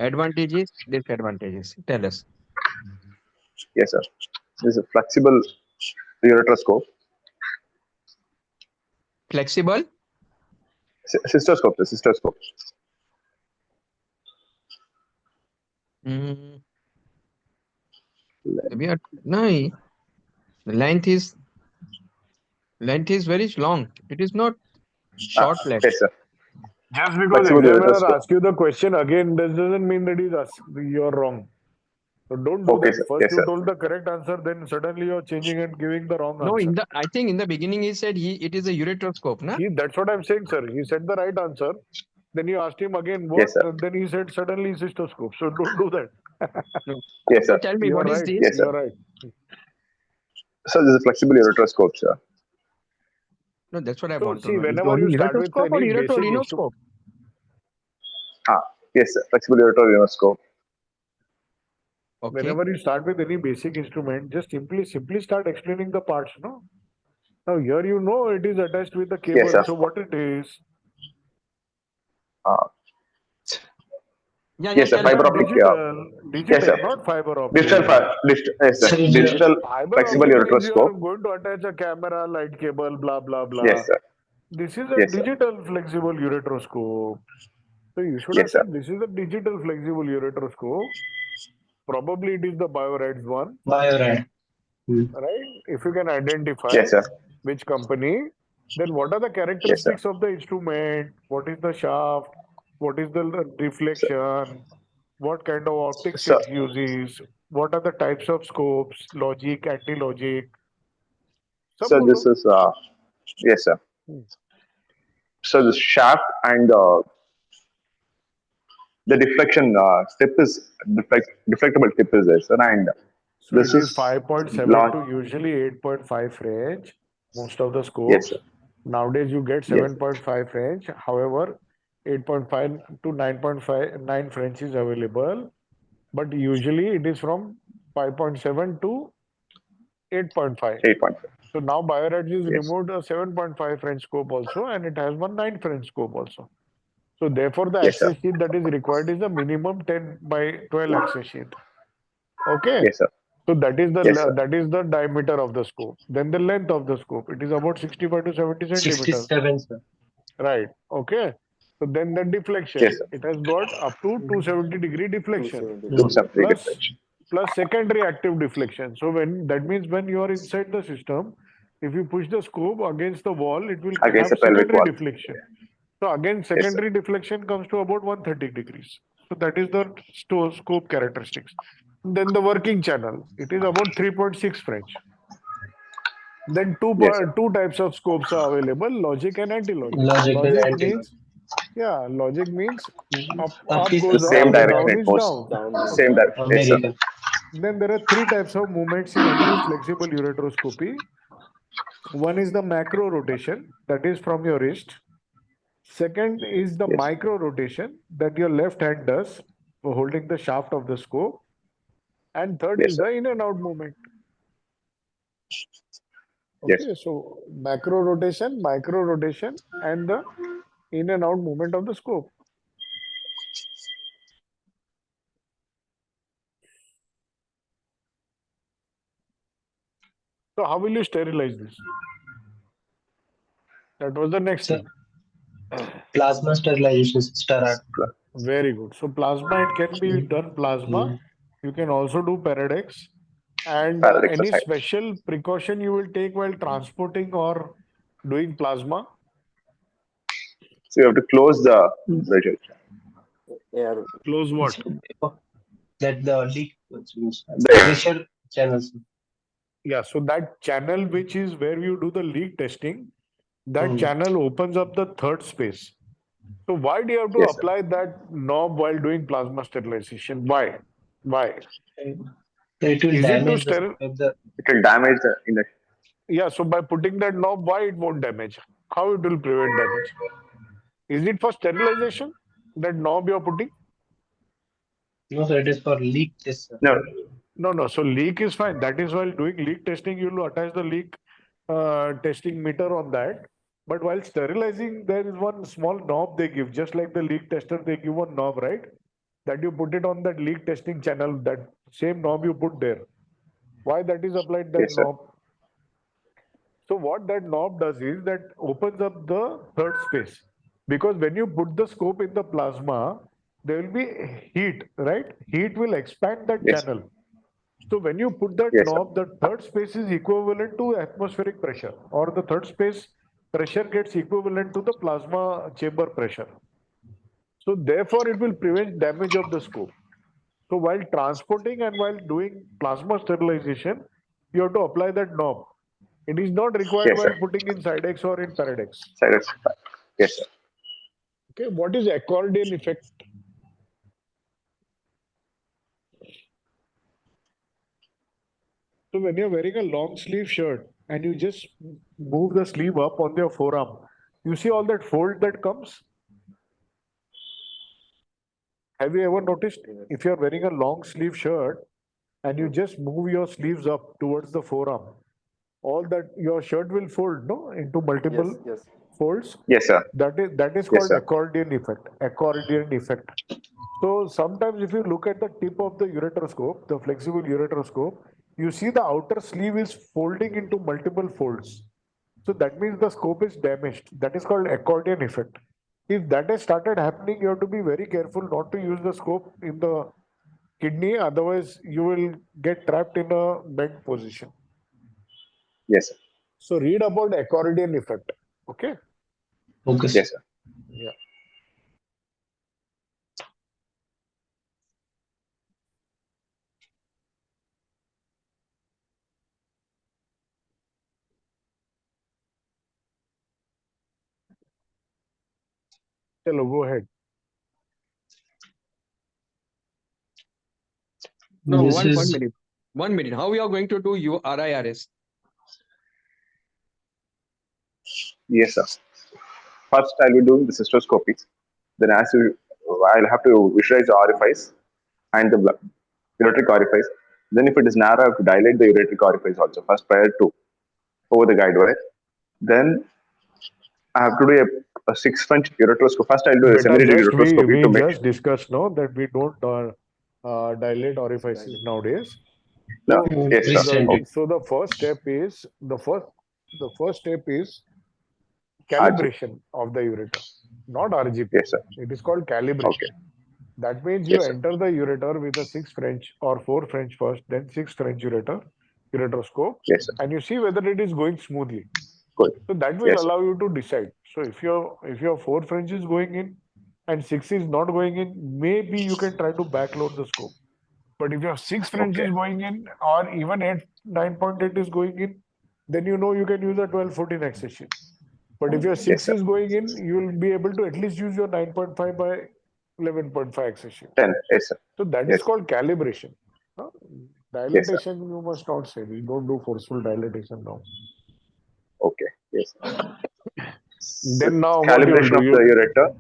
Advantages, disadvantages. Tell us. Yes, sir. This is a flexible ureteroscope. Flexible? Cystoscope, the cystoscope. No, length is very long. It is not short length. Yes, sir. Just because Flexible examiner ureteroscope. asks you the question again, that doesn't mean that you're wrong. So don't do Okay, that. sir. First Yes, you sir. told the correct answer, then suddenly you're changing and giving the wrong No, answer. I think in the beginning he said it is a ureteroscope, na? That's what I'm saying, sir. He said the right answer. Then you asked him again what, Yes, sir. then he said suddenly cystoscope. So don't do that. No. Yes, So sir. tell me, You're what is right. this? Yes, sir. You're right. So this is a flexible ureteroscope, sir. No, that's what I So want to see, know. Is it whenever only you start with ureteroscope or any basic ureteroscope? Yes, sir. Flexible ureteroscope. Okay. Whenever you start with any basic instrument, just simply start explaining the parts, no? Now here it is attached with the cable. Yes, sir. So what it is? Yes, sir. Fiber optic. Digital, Yes, sir. not fiber Digital, optic. yes, sir. Digital Fiber flexible optic means you are ureteroscope. going to attach a camera, light cable, blah blah blah. Yes, sir. This is a Yes, sir. digital flexible ureteroscope. So you should have Yes, sir. said this is a digital flexible ureteroscope. Probably it is the BioRads one, BioRad. right? If you can identify Yes, sir. which company, then what are the Yes, sir. characteristics of the instrument? What is the shaft? What is the reflection? What kind of optics So, it uses? What are the types of scopes? Logic, anti-logic? सब so बोलो. this is yes, sir. Hmm. So the shaft and the deflection tip is deflectable tip is there, sir, and So this it is is 5.7 long. to usually 8.5 range, most of the Yes, scopes. sir. Nowadays you get Yes, 7.5 range. However, 8.5 to 9.5 9 French is available, but usually it is from 5.7 to 8.5. 8.5. So now BioRads is Yes, removed a 7.5 French scope also, and it has one 9 French scope also. So therefore, the yes, sir. access sheet that is required is a minimum 10 by 12 access sheet. Okay. Yes, sir. So that is Yes, sir. the diameter of the scope. Then the length of the scope. It is about 65 to 70 centimeters. 67, sir. Right. Okay. So then the deflection. Yes, sir. It has got up to 270-degree deflection. 270 Plus deflection. plus secondary active deflection. So when that means when you are inside the system, if you push the scope against the wall, it will Against the have pelvic secondary wall. deflection. So again, Yes, sir. secondary deflection comes to about 130 degrees. So that is the scope characteristics. Then the working channel, it is about 3.6 French. Then Yes, sir. two types of scopes are available: logic and anti-logic. Logic and Logic anti-logic. means, yeah, logic means Up up is goes Same up, direction down American. it is moves. down. Same direction. Yes, sir. American. Then there are three types of movements in any flexible ureteroscopy. One is the macro rotation, that is from your wrist. Second is the Yes, micro rotation that your left hand does for holding the shaft of the scope. And third yes, is sir. the in and out movement. Yes, Okay, so macro rotation, micro rotation, and the in and out movement of the scope. So how will you sterilize this? That was the next Sir, thing. plasma sterilization, sterile. Very good. So plasma, it can be done plasma. You can also do paradex. And Parallel any exercise. special precaution you will take while transporting or doing plasma? So you have to close the bridge. Close what? That the leak The pressure channels. Yeah, so that channel which is where you do the leak testing, that Hmm. channel opens up the third space. So why do you have to Yes, sir. apply that knob while doing plasma sterilization? Why? Why? It will Is it to damage steril? the It will damage the inner. Yeah, so by putting that knob, why it won't damage? How it will prevent damage? Is it for sterilization? That knob you're putting? no, sir, it is for leak test, sir. No, No. So leak is fine. That is while doing leak testing, you will attach the leak testing meter on that. But while sterilizing, there is one small knob they give, just like the leak tester, they give one knob, right? That you put it on that leak testing channel, that same knob you put there. Why that is applied, that yes, sir. knob? So what that knob does is that opens up the third space. Because when you put the scope in the plasma, there will be heat, right? Heat will expand that Yes, channel. So when you put that yes, sir. knob, the third space is equivalent to atmospheric pressure, or the third space pressure gets equivalent to the plasma chamber pressure. So therefore, it will prevent damage of the scope. So while transporting and while doing plasma sterilization, you have to apply that knob. It is not required Yes, while sir. putting in Sidex or in Paradex. Cyrus. Yes, sir. Okay, what is accordion effect? So when you're wearing a long sleeve shirt and you just move the sleeve up on your forearm, you see all that fold that comes? Have you ever noticed if you're wearing a long sleeve shirt and you just move your sleeves up towards the forearm, all that your shirt will fold, no, into multiple folds? Yes, sir. That is Yes, called sir. accordion effect. Accordion effect. So sometimes if you look at the tip of the ureteroscope, the flexible ureteroscope, you see the outer sleeve is folding into multiple folds. So that means the scope is damaged. That is called accordion effect. If that has started happening, you have to be very careful not to use the scope in the kidney. Otherwise, you will get trapped in a bent position. Yes, sir. So read about accordion effect. Okay. Okay, Yes, sir. Yeah. Hello, go ahead. No, This one is minute. 1 minute. How we are going to do RIRS? Yes, sir. First, I will do the cystoscopy. Then, I'll have to visualize the orifice and the ureteric orifice. Then, if it is narrow, I have to dilate the ureteric orifice also first prior to over the guide wire. Then, I have to do a 6 French ureteroscope. First, I'll do a Beta, semi-rigid just ureteroscopy we to make just discussed no that we don't dilate orifices nowadays. no. So Yes, sir. the Okay. so the first step is the first step is RG. calibration of the ureter, not RGP. Yes, sir. It is called Okay. calibration. That means you Yes, sir. enter the ureter with a 6 French or 4 French first, then 6 French ureteroscope, Yes, sir. and you see whether it is going smoothly. Good. So that will Yes, sir. allow you to decide. So if your 4 French is going in and 6 is not going in, maybe you can try to backload the scope. But if your 6 French Okay. is going in or even 9.8 is going in, then you know you can use a 12-14 access sheet. But if your Yes, 6 sir. is going in, you will be able to at least use your 9.5 by 11.5 access sheet. 10. Yes, sir. So that is Yes. called calibration. Huh? Yes, sir. Dilatation, you must not say. We don't do forceful dilatation now. Okay. Yes. So, Then now what you will calibration do? of the ureter.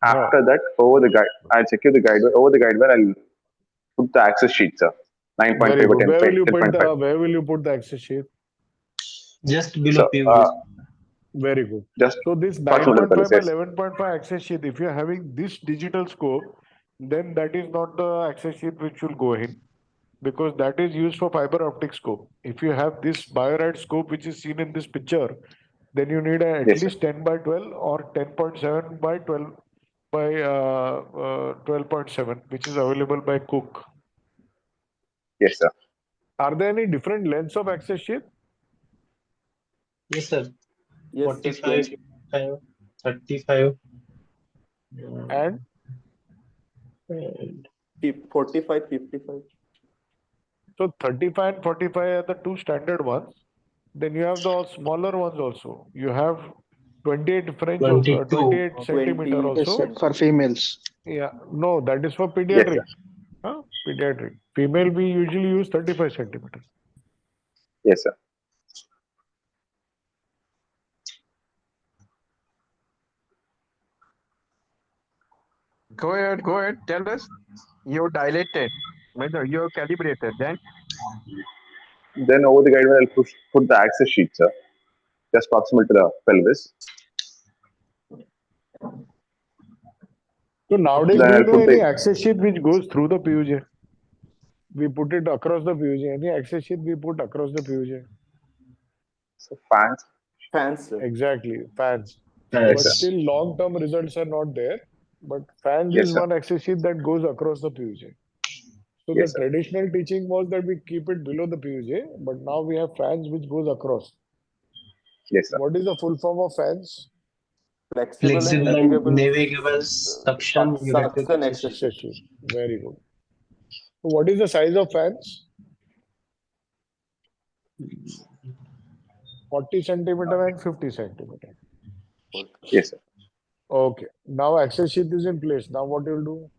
Yeah, After that, over the guide, I'll secure the guide wire. Over the guide wire, I'll put the access sheet, sir. very 9.5 or good. 10, Where will you put 10.5. the access sheet? just below So, PUJ. Very good. just So this proximal to the pelvis. 9.5 by Yes. 11.5 access sheet, if you're having this digital scope, then that is not the access sheet which will go in because that is used for fiber optic scope. If you have this bioride scope which is seen in this picture, then you need at Yes, sir. least 10 by 12 or 10.7 by 12 by 12.7, which is available by Cook. Yes, sir. Are there any different lengths of access sheet? Yes, sir. Yes, 45, 55, 35. And And 45, 55. so 35 and 45 are the two standard ones. Then you have the smaller ones also. You have 28 French, 22. 28 centimeter 20. Yes, sir. also. For females. Yeah, no, that is for Yes, sir. pediatric. Huh? Pediatric. Female, we usually use 35 centimeter. Yes, sir. Go ahead. Tell us. You dilated, whether you're calibrated. Then Then over the guide wire, I'll put the access sheet, sir. Just proximal to the pelvis. So nowadays, Then do you I'll know put any the access sheet which goes through the PUJ? We put it across the PUJ. Any access sheet we put across the PUJ? fans. Fans, sir. Exactly, fans. Yes, But sir. Yes. still, long-term results are not there. But fans Yes, is sir. one access sheet that goes across the PUJ. So the Yes, sir. traditional teaching was that we keep it below the PUJ, but now we have fans which goes across. Yes, sir. What is the full form of fans? Flexible and Flexible and navigable navigable suction ureteric suction access access sheet. sheet. Access sheet. Very good. So what is the size of fans? 40 centimeter and 50 centimeter. Yes, sir. Okay. Now access sheet is in place. Now what you'll do?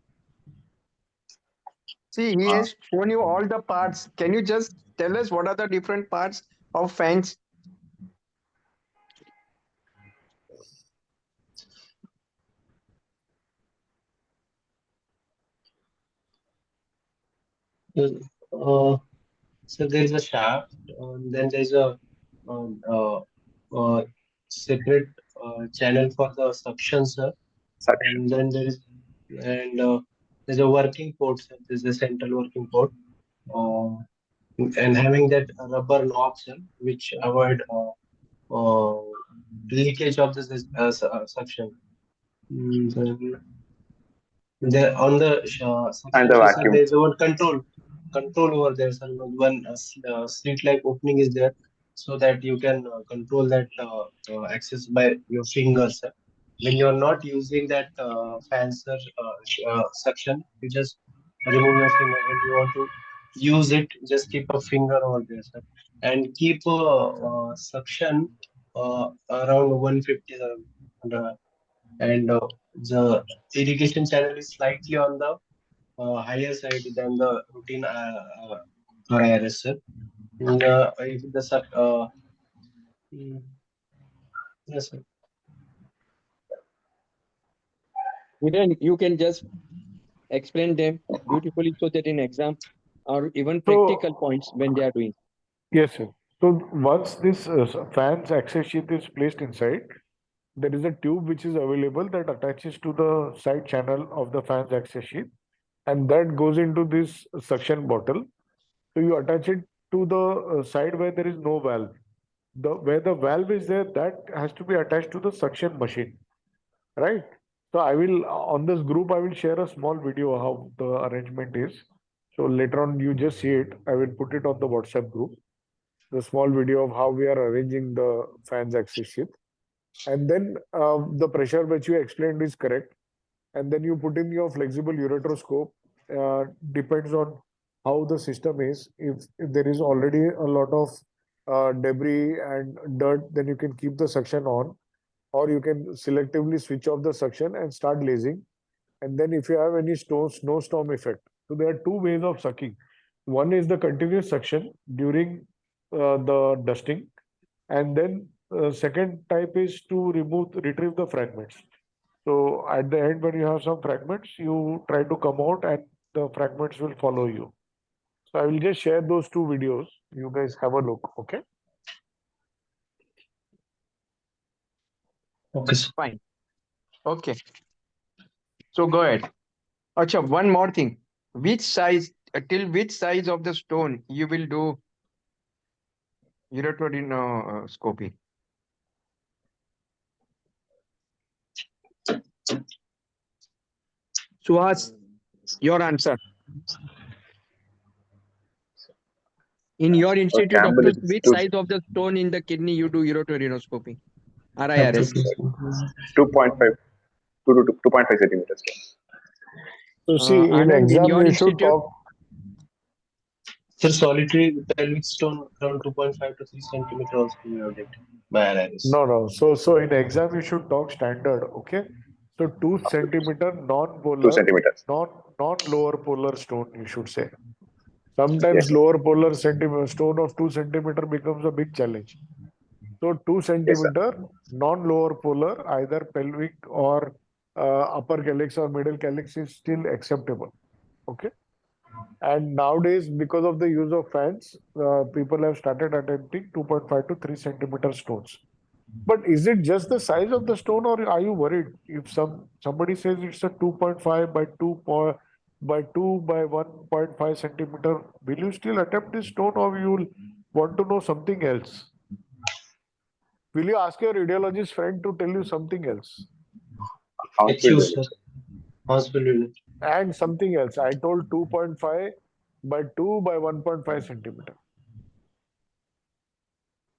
see, he has shown you all the parts. Can you just tell us what are the different parts of fans? Uh, so there is a shaft, then there is a um, uh, uh, separate channel for the suction, sir. Suction. And then there is there's a working port, sir. There's a central working port, and having that rubber knob, sir, which avoid leakage of this suction. Then there on the And the substantial side, vacuum. there is one control over there, sir. One slit-like opening is there, so that you can control that access by your fingers, sir. When you are not using that fan, sir, suction, you just remove your finger. When you want to use it, just keep a finger over there, sir, and keep suction around 150, and the irrigation channel is slightly on the higher side than the routine RIRS, sir. And, if the mm, yes, sir. Hiren, you can just explain them beautifully so that in exam or even So, practical points when they are doing. yes, sir. So once this fan's access sheath is placed inside, there is a tube which is available that attaches to the side channel of the fan's access sheath, and that goes into this suction bottle. So you attach it to the side where there is no valve. Where the valve is there, that has to be attached to the suction machine, right? So I will on this group I will share a small video how the arrangement is. So later on you just see it. I will put it on the WhatsApp group. The small video of how we are arranging the fans axis sheath. And then the pressure which you explained is correct. And then you put in your flexible ureteroscope. Depends on how the system is. If there is already a lot of debris and dirt, then you can keep the suction on, or you can selectively switch off the suction and start lasing. And then if you have any snowstorm effect, so there are two ways of sucking. One is the continuous suction during the dusting, and then second type is to retrieve the fragments. So at the end, when you have some fragments, you try to come out and the fragments will follow you. So I will just share those two videos. You guys have a look, okay? Okay, fine. Okay. So go ahead. Acha, one more thing. Which size, till which size of the stone you will do ureteroscopy? Suhas, your answer. In your institute, Campbell doctors, is which size of the stone in the kidney you do ureteroscopy? RIRS. 2.5 to 2.5 centimeters. So see, in Anand, in exam your you should institute? talk. Sir, solitary pelvic stone around 2.5 to 3 centimeter also we have detected by RIRS. No. So in exam you should talk standard, okay? So 2 centimeter 2 non-polar, centimeters. non-lower polar stone, you should say. Sometimes Yes. lower polar stone of 2 centimeter becomes a big challenge. So 2 centimeter non-lower polar, either pelvic or upper calyx or middle calyx is still acceptable. Okay. And nowadays, because of the use of fans, people have started attempting 2.5 to 3 centimeter stones. But is it just the size of the stone, or are you worried if somebody says it's a 2.5 by 2 by 1.5 centimeter? Will you still attempt this stone, or you will want to know something else? Will you ask your radiologist friend to tell you something else? Hospital unit. And something else. I told 2.5 by 2 by 1.5 centimeter.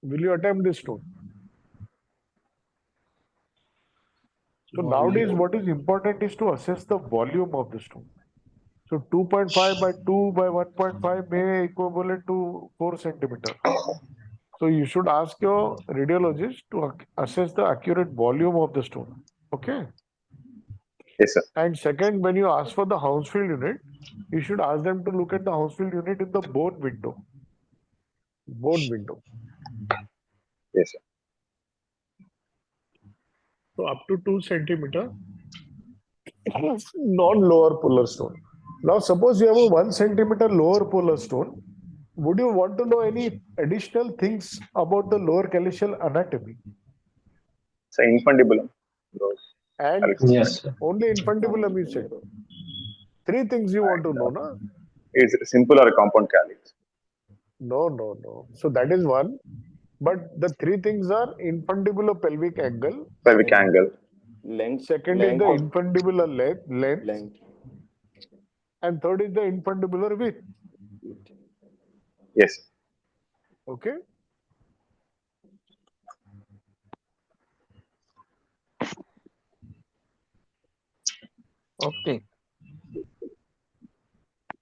Will you attempt this stone? So nowadays, what is important is to assess the volume of the stone. So 2.5 by 2 by 1.5 may equivalent to 4 centimeter. So you should ask your radiologist to assess the accurate volume of the stone. Okay. Yes, sir. And second, when you ask for the Hounsfield unit, you should ask them to look at the Hounsfield unit in the bone window. Bone window. Yes, sir. So up to 2 centimeter, non-lower polar stone. Now, suppose you have a 1 centimeter lower polar stone, would you want to know any additional things about the lower calyceal anatomy? So infundibulum. And yes, only infundibulum you said. Three things you want to know, na? Is it simple or a compound calyx? No. So that is one. But the three things are infundibular pelvic angle. Pelvic angle. Length. Second is the Length. infundibular length. Length. And third is the infundibular width. Yes. Okay. Okay.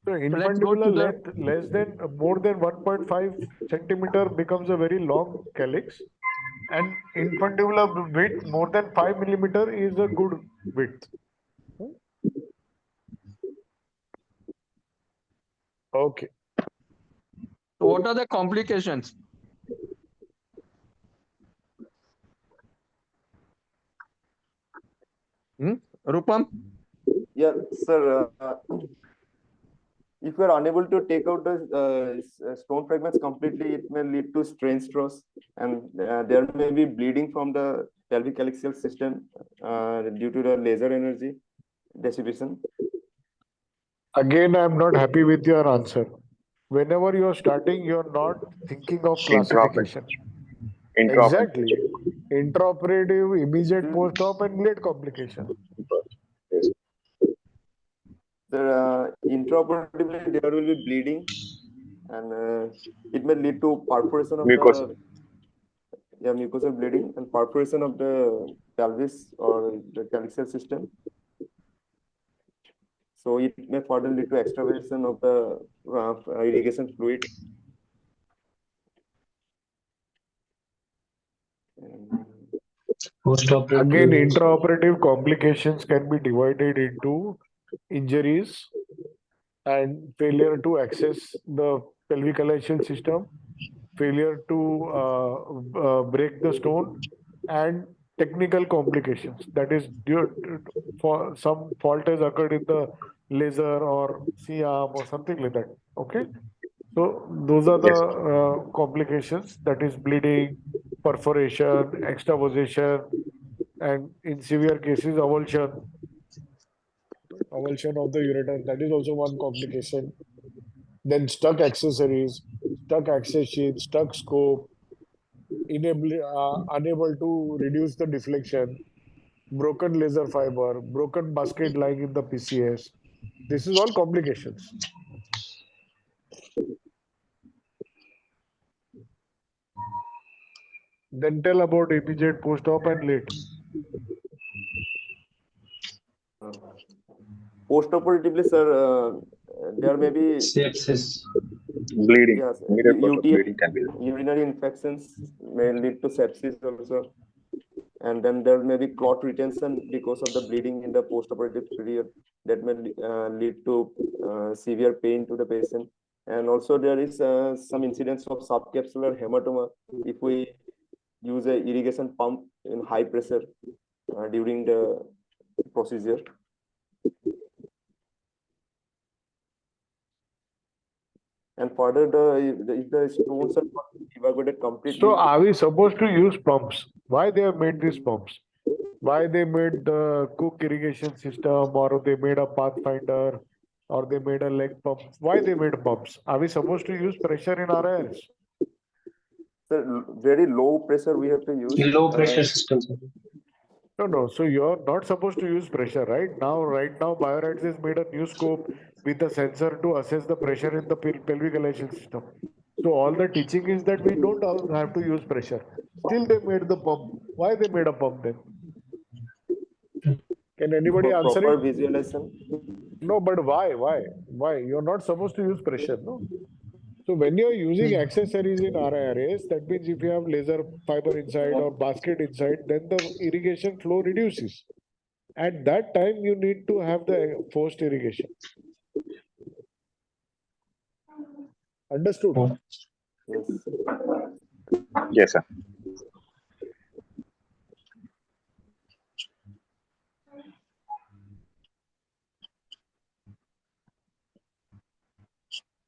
So let's go to infundibular the- length less than more than 1.5 centimeter becomes a very long calyx, and infundibular width more than 5 millimeter is a good width. Okay. So what are the complications? Rupam? Yeah, sir. If you are unable to take out the stone fragments completely, it may lead to strain stress, and there may be bleeding from the pelvic calyxial system due to the laser energy dissipation. Again, I am not happy with your answer. Whenever you are starting, you are not thinking of classification. Exactly. Intraoperative, immediate post-op, and late complication. Intraoperatively, there will be bleeding, and it may lead to perforation of Mucosa. the mucosal bleeding and perforation of the pelvis or the calyxial system. So it may further lead to extravasation of the irrigation fluid. Again, intraoperative complications can be divided into injuries and failure to access the pelvic calyxial system, failure to break the stone, and technical complications. That is, for some fault has occurred in the laser or C-arm or something like that. Okay. So those are the complications, that is bleeding, perforation, extravasation, and in severe cases, avulsion of the ureter. That is also one complication. Then stuck accessories, stuck access sheet, stuck scope, unable to reduce the deflection, broken laser fiber, broken basket lying in the PCS. This is all complications. Then tell about immediate post-op and late. Post-operatively, sir, there may be sepsis, bleeding. Yes, Immediate post-op UTI, bleeding can be there. urinary infections may lead to sepsis also, and then there may be clot retention because of the bleeding in the post-operative period that may lead to severe pain to the patient. And also there is some incidence of subcapsular hematoma if we use a irrigation pump in high pressure during the procedure. And further, if the stones are not evacuated completely. So are we supposed to use pumps? Why they have made these pumps? Why they made the Cook irrigation system, or they made a Pathfinder, or they made a leg pump? Why they made pumps? Are we supposed to use pressure in our areas? So very low pressure we have to use. Low pressure systems. No. So you're not supposed to use pressure, right? Now, BioRads has made a new scope with a sensor to assess the pressure in the pelvic elevation system. So all the teaching is that we don't have to use pressure. Still, they made the pump. Why they made a pump then? Can anybody answer proper it? visualization. No, but why? Why? You're not supposed to use pressure, no? So when you're using accessories in RIRAs, that means if you have laser fiber inside or basket inside, then the irrigation flow reduces. At that time, you need to have the forced irrigation. Understood? Yes. Yes, sir.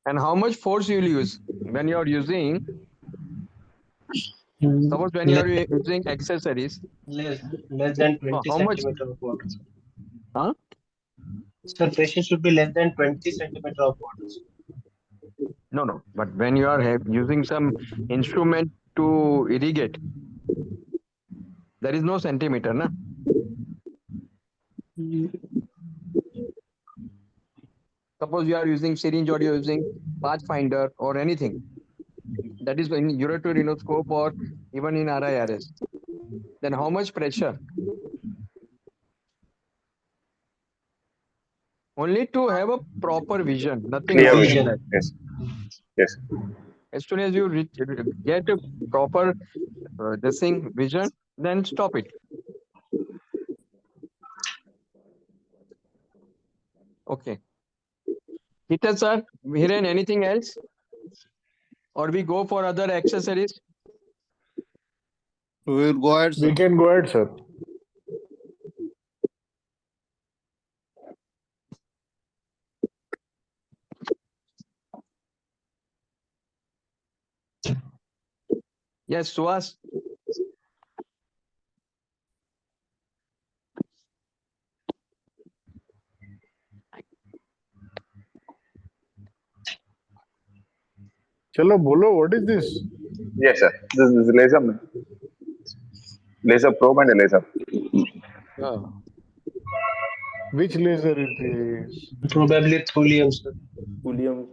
And how much force you will use when you are using? Suppose when you are using accessories. Less than 20 how much? centimeter of water. Huh? Sir, pressure should be less than 20 centimeter of water. No. But when you are using some instrument to irrigate, there is no centimeter, na? Suppose you are using syringe or you are using pathfinder or anything. That is in ureteroscope or even in RIRS. Then how much pressure? Only to have a proper vision, nothing Clear more vision. than that. Yes. Yes. As soon as you get a proper this thing vision, then stop it. Okay. Hita sir, Hiren, anything else? Or we go for other accessories? We will go ahead, sir. We can go ahead, sir. Yes, Suhas. Chalo, bolo, what is this? Yes, sir. This is laser probe and a laser. Yeah. Which laser it is? Probably thulium, sir. Thulium,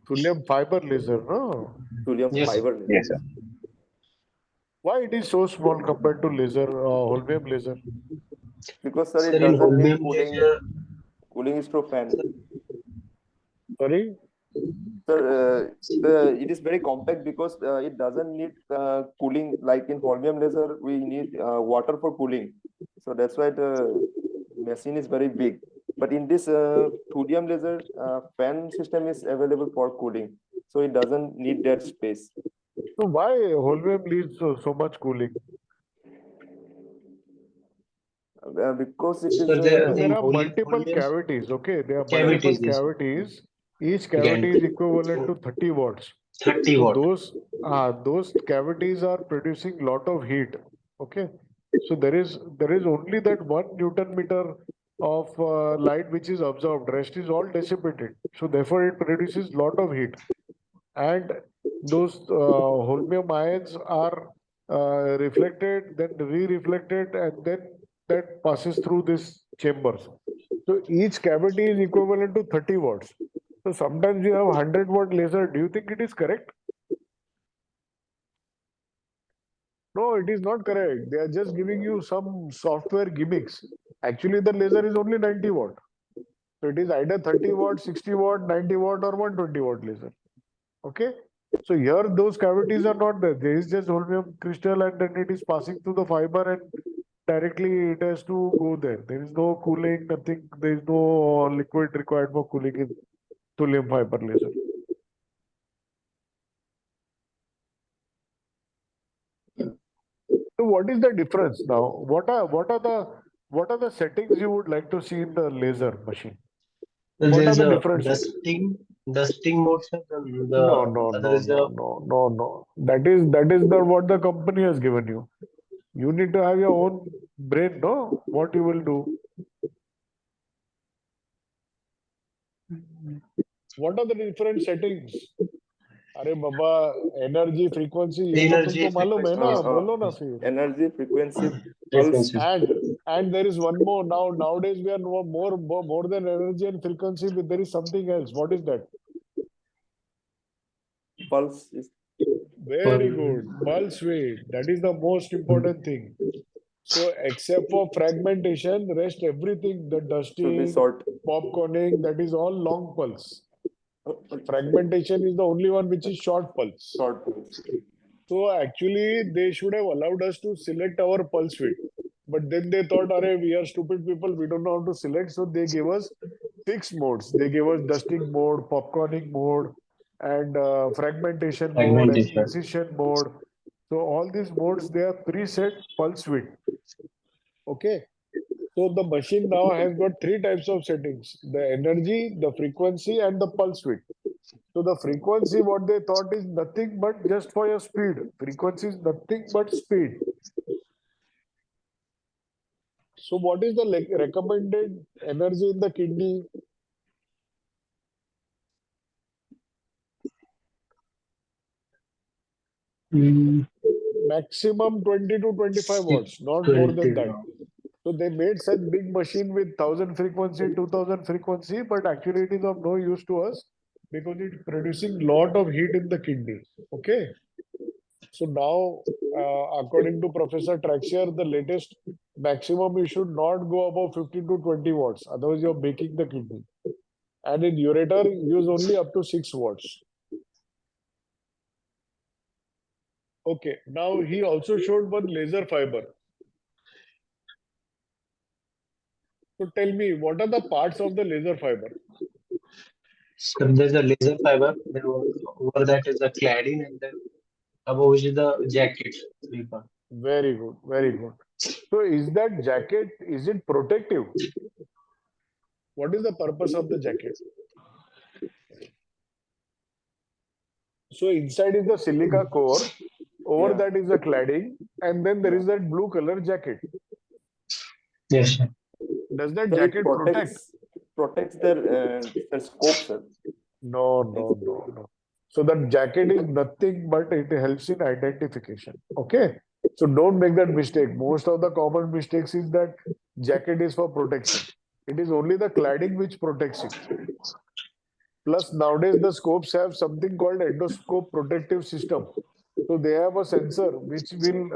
Thulium fiber laser, no? thulium Yes. fiber. Yes, sir. Why it is so small compared to laser, holmium laser? Because sir, Sir, it in doesn't need holmium cooling. laser, Cooling is through fan. Sorry? Sir, it is very compact because it doesn't need cooling. Like in holmium laser, we need water for cooling. So that's why the machine is very big. But in this thulium laser, fan system is available for cooling. So it doesn't need that space. So why holmium needs so much cooling? Because it is sir, there There in are multiple holmium cavities, okay? There are multiple cavities, yes. cavities. Each cavity is equivalent to 30 watts. 30 So watt. those cavities are producing lot of heat. Okay. So there is only that 1 Newton meter of light which is absorbed. Rest is all dissipated. So therefore it produces lot of heat. And those holmium ions are reflected, then re-reflected, and then that passes through this chambers. So each cavity is equivalent to 30 watts. So sometimes you have 100-watt laser. Do you think it is correct? No, it is not correct. They are just giving you some software gimmicks. Actually, the laser is only 90 watt. So it is either 30 watt, 60 watt, 90 watt, or 120 watt laser. Okay. So here those cavities are not there. There is just holmium crystal and then it is passing through the fiber and directly it has to go there. There is no cooling, nothing. There is no liquid required for cooling in thulium fiber laser. So what is the difference now? What are the settings you would like to see in the laser machine? So What there are is the a differences? dusting mode, sir. No. Other is a That is the what the company has given you. You need to have your own brain, no? What you will do? What are the different settings? अरे बाबा energy frequency ये तो energy तुमको मालूम है ना frequency. बोलो ना फिर Energy, frequency, pulse. Frequencies. and there is one more nowadays we are more than energy and frequency but there is something else. What is that? Pulse is Very good. Pulse width. That is the most important thing. So except for fragmentation, the rest everything, the should be dusting, short. popcorning, that is all long pulse. Fragmentation is the only one which is short pulse. Short pulse. So actually they should have allowed us to select our pulse width. But then they thought, Array, we are stupid people, we don't know how to select. So they gave us 6 modes. They gave us dusting mode, popcorning mode, and fragmentation mode, and Fragmentation. incision mode. So all these modes, they are preset pulse width. Okay. So the machine now has got 3 types of settings: the energy, the frequency, and the pulse width. So the frequency, what they thought is nothing but just for your speed. Frequency is nothing but speed. So what is the recommended energy in the kidney? Maximum 20 to 25 watts, not more than that. So they made such big machine with 1000 frequency, 2000 frequency, but actually it is of no use to us because it's producing lot of heat in the kidney. Okay. So now, according to Professor Traxier, the latest maximum you should not go above 15 to 20 watts. Otherwise, you're baking the kidney. And in ureter, use only up to 6 watts. Okay. Now he also showed one laser fiber. So tell me, what are the parts of the laser fiber? So there's a laser fiber. Then over that is the cladding, and then above is the jacket. Very good, very good. So is that jacket, is it protective? What is the purpose of the jacket? So inside is the silica core, over that is the cladding, and then there is that blue color jacket. Yes. Does that So jacket protects their scope, sir? No. So that jacket is nothing but it helps in identification. Okay. So don't make that mistake. Most of the common mistakes is that jacket is for protection. It is only the cladding which protects it. Plus nowadays the scopes have something called endoscope protective system. So they have a sensor which will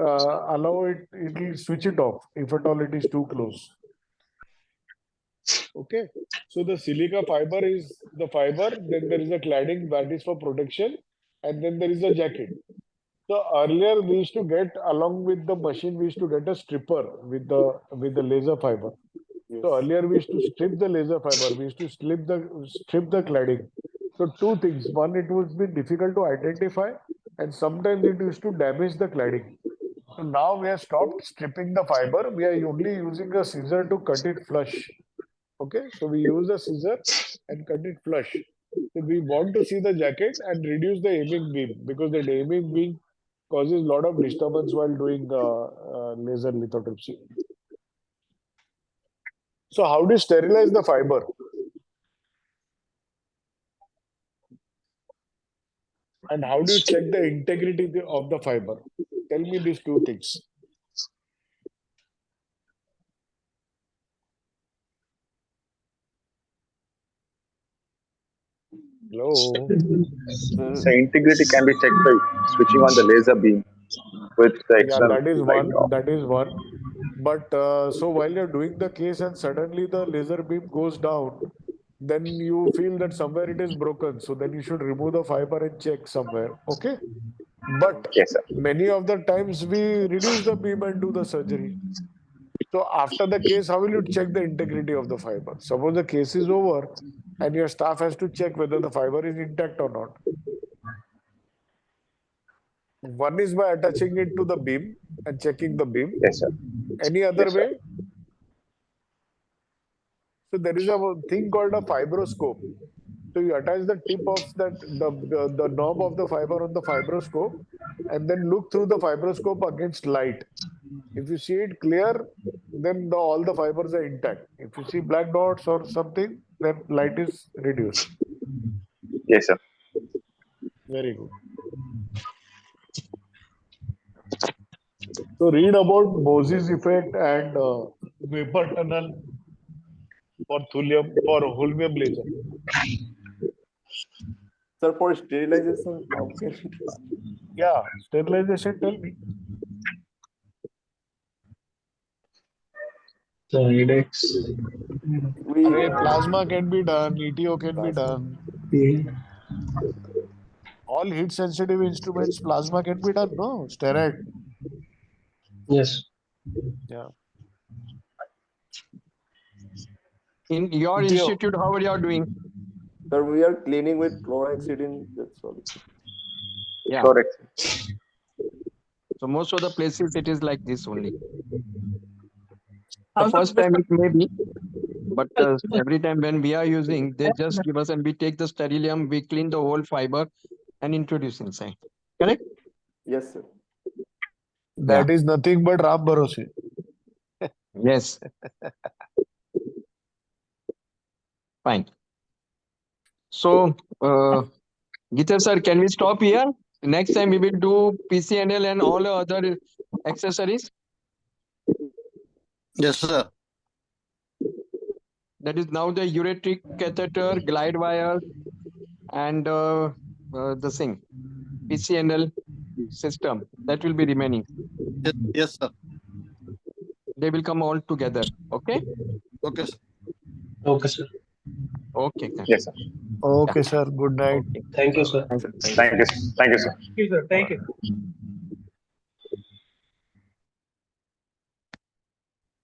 allow it will switch it off if at all it is too close. Okay. So the silica fiber is the fiber, then there is a cladding that is for protection, and then there is a jacket. So earlier we used to get along with the machine, we used to get a stripper with the laser fiber. So earlier we used to strip the laser fiber, we used to strip the cladding. So two things. One, it would be difficult to identify, and sometimes it used to damage the cladding. So now we have stopped stripping the fiber. We are only using a scissor to cut it flush. Okay, so we use a scissor and cut it flush. So we want to see the jacket and reduce the aiming beam because the aiming beam causes a lot of disturbance while doing laser lithotripsy. So how do you sterilize the fiber? And how do you check the integrity of the fiber? Tell me these two things. Hello. So integrity can be checked by switching on the laser beam with the external That is one. But so while you're doing the case and suddenly the laser beam goes down, then you feel that somewhere it is broken. So then you should remove the fiber and check somewhere. Okay. But many of the times we reduce the beam and do the surgery. So after the case, how will you check the integrity of the fiber? Suppose the case is over and your staff has to check whether the fiber is intact or not. One is by attaching it to the beam and checking the beam. Yes, sir. Any other Yes, way? sir. So there is a thing called a fibroscope. So you attach the tip of the knob of the fiber on the fibroscope and then look through the fibroscope against light. If you see it clear, then all the fibers are intact. If you see black dots or something, then light is reduced. Yes, sir. Very good. So read about Moses effect and vapor tunnel for Hulmium laser. Sir, for sterilization, how can it? Yeah, sterilization, tell me. Plasma can be done, ETO can be done. All heat sensitive instruments, plasma can be done, no? Sterile. Yes. Yeah. In your ETO. institute, how are you doing? Sir, we are cleaning with chlorhexidine. That's all. Yeah. So most of the places it is like this only. The first time it may be, but every time when we are using, they just give us and we take the sterilium, we clean the whole fiber and introduce inside. Correct? Yes, sir. That is nothing but Ram Bharose. Yes. Fine. So, Gite sir, can we stop here? Next time we will do PCNL and all the other accessories. Yes, sir. That is now the ureteric catheter, glide wire, and the thing, PCNL system. That will be remaining. Yes, sir. They will come all together. Okay? Okay, sir. Okay, sir. Okay. Yes, sir. Okay, sir. Good night. Okay. Thank you, sir. Thank you. Thank you. Thank you, sir. Thank you, sir. Thank you.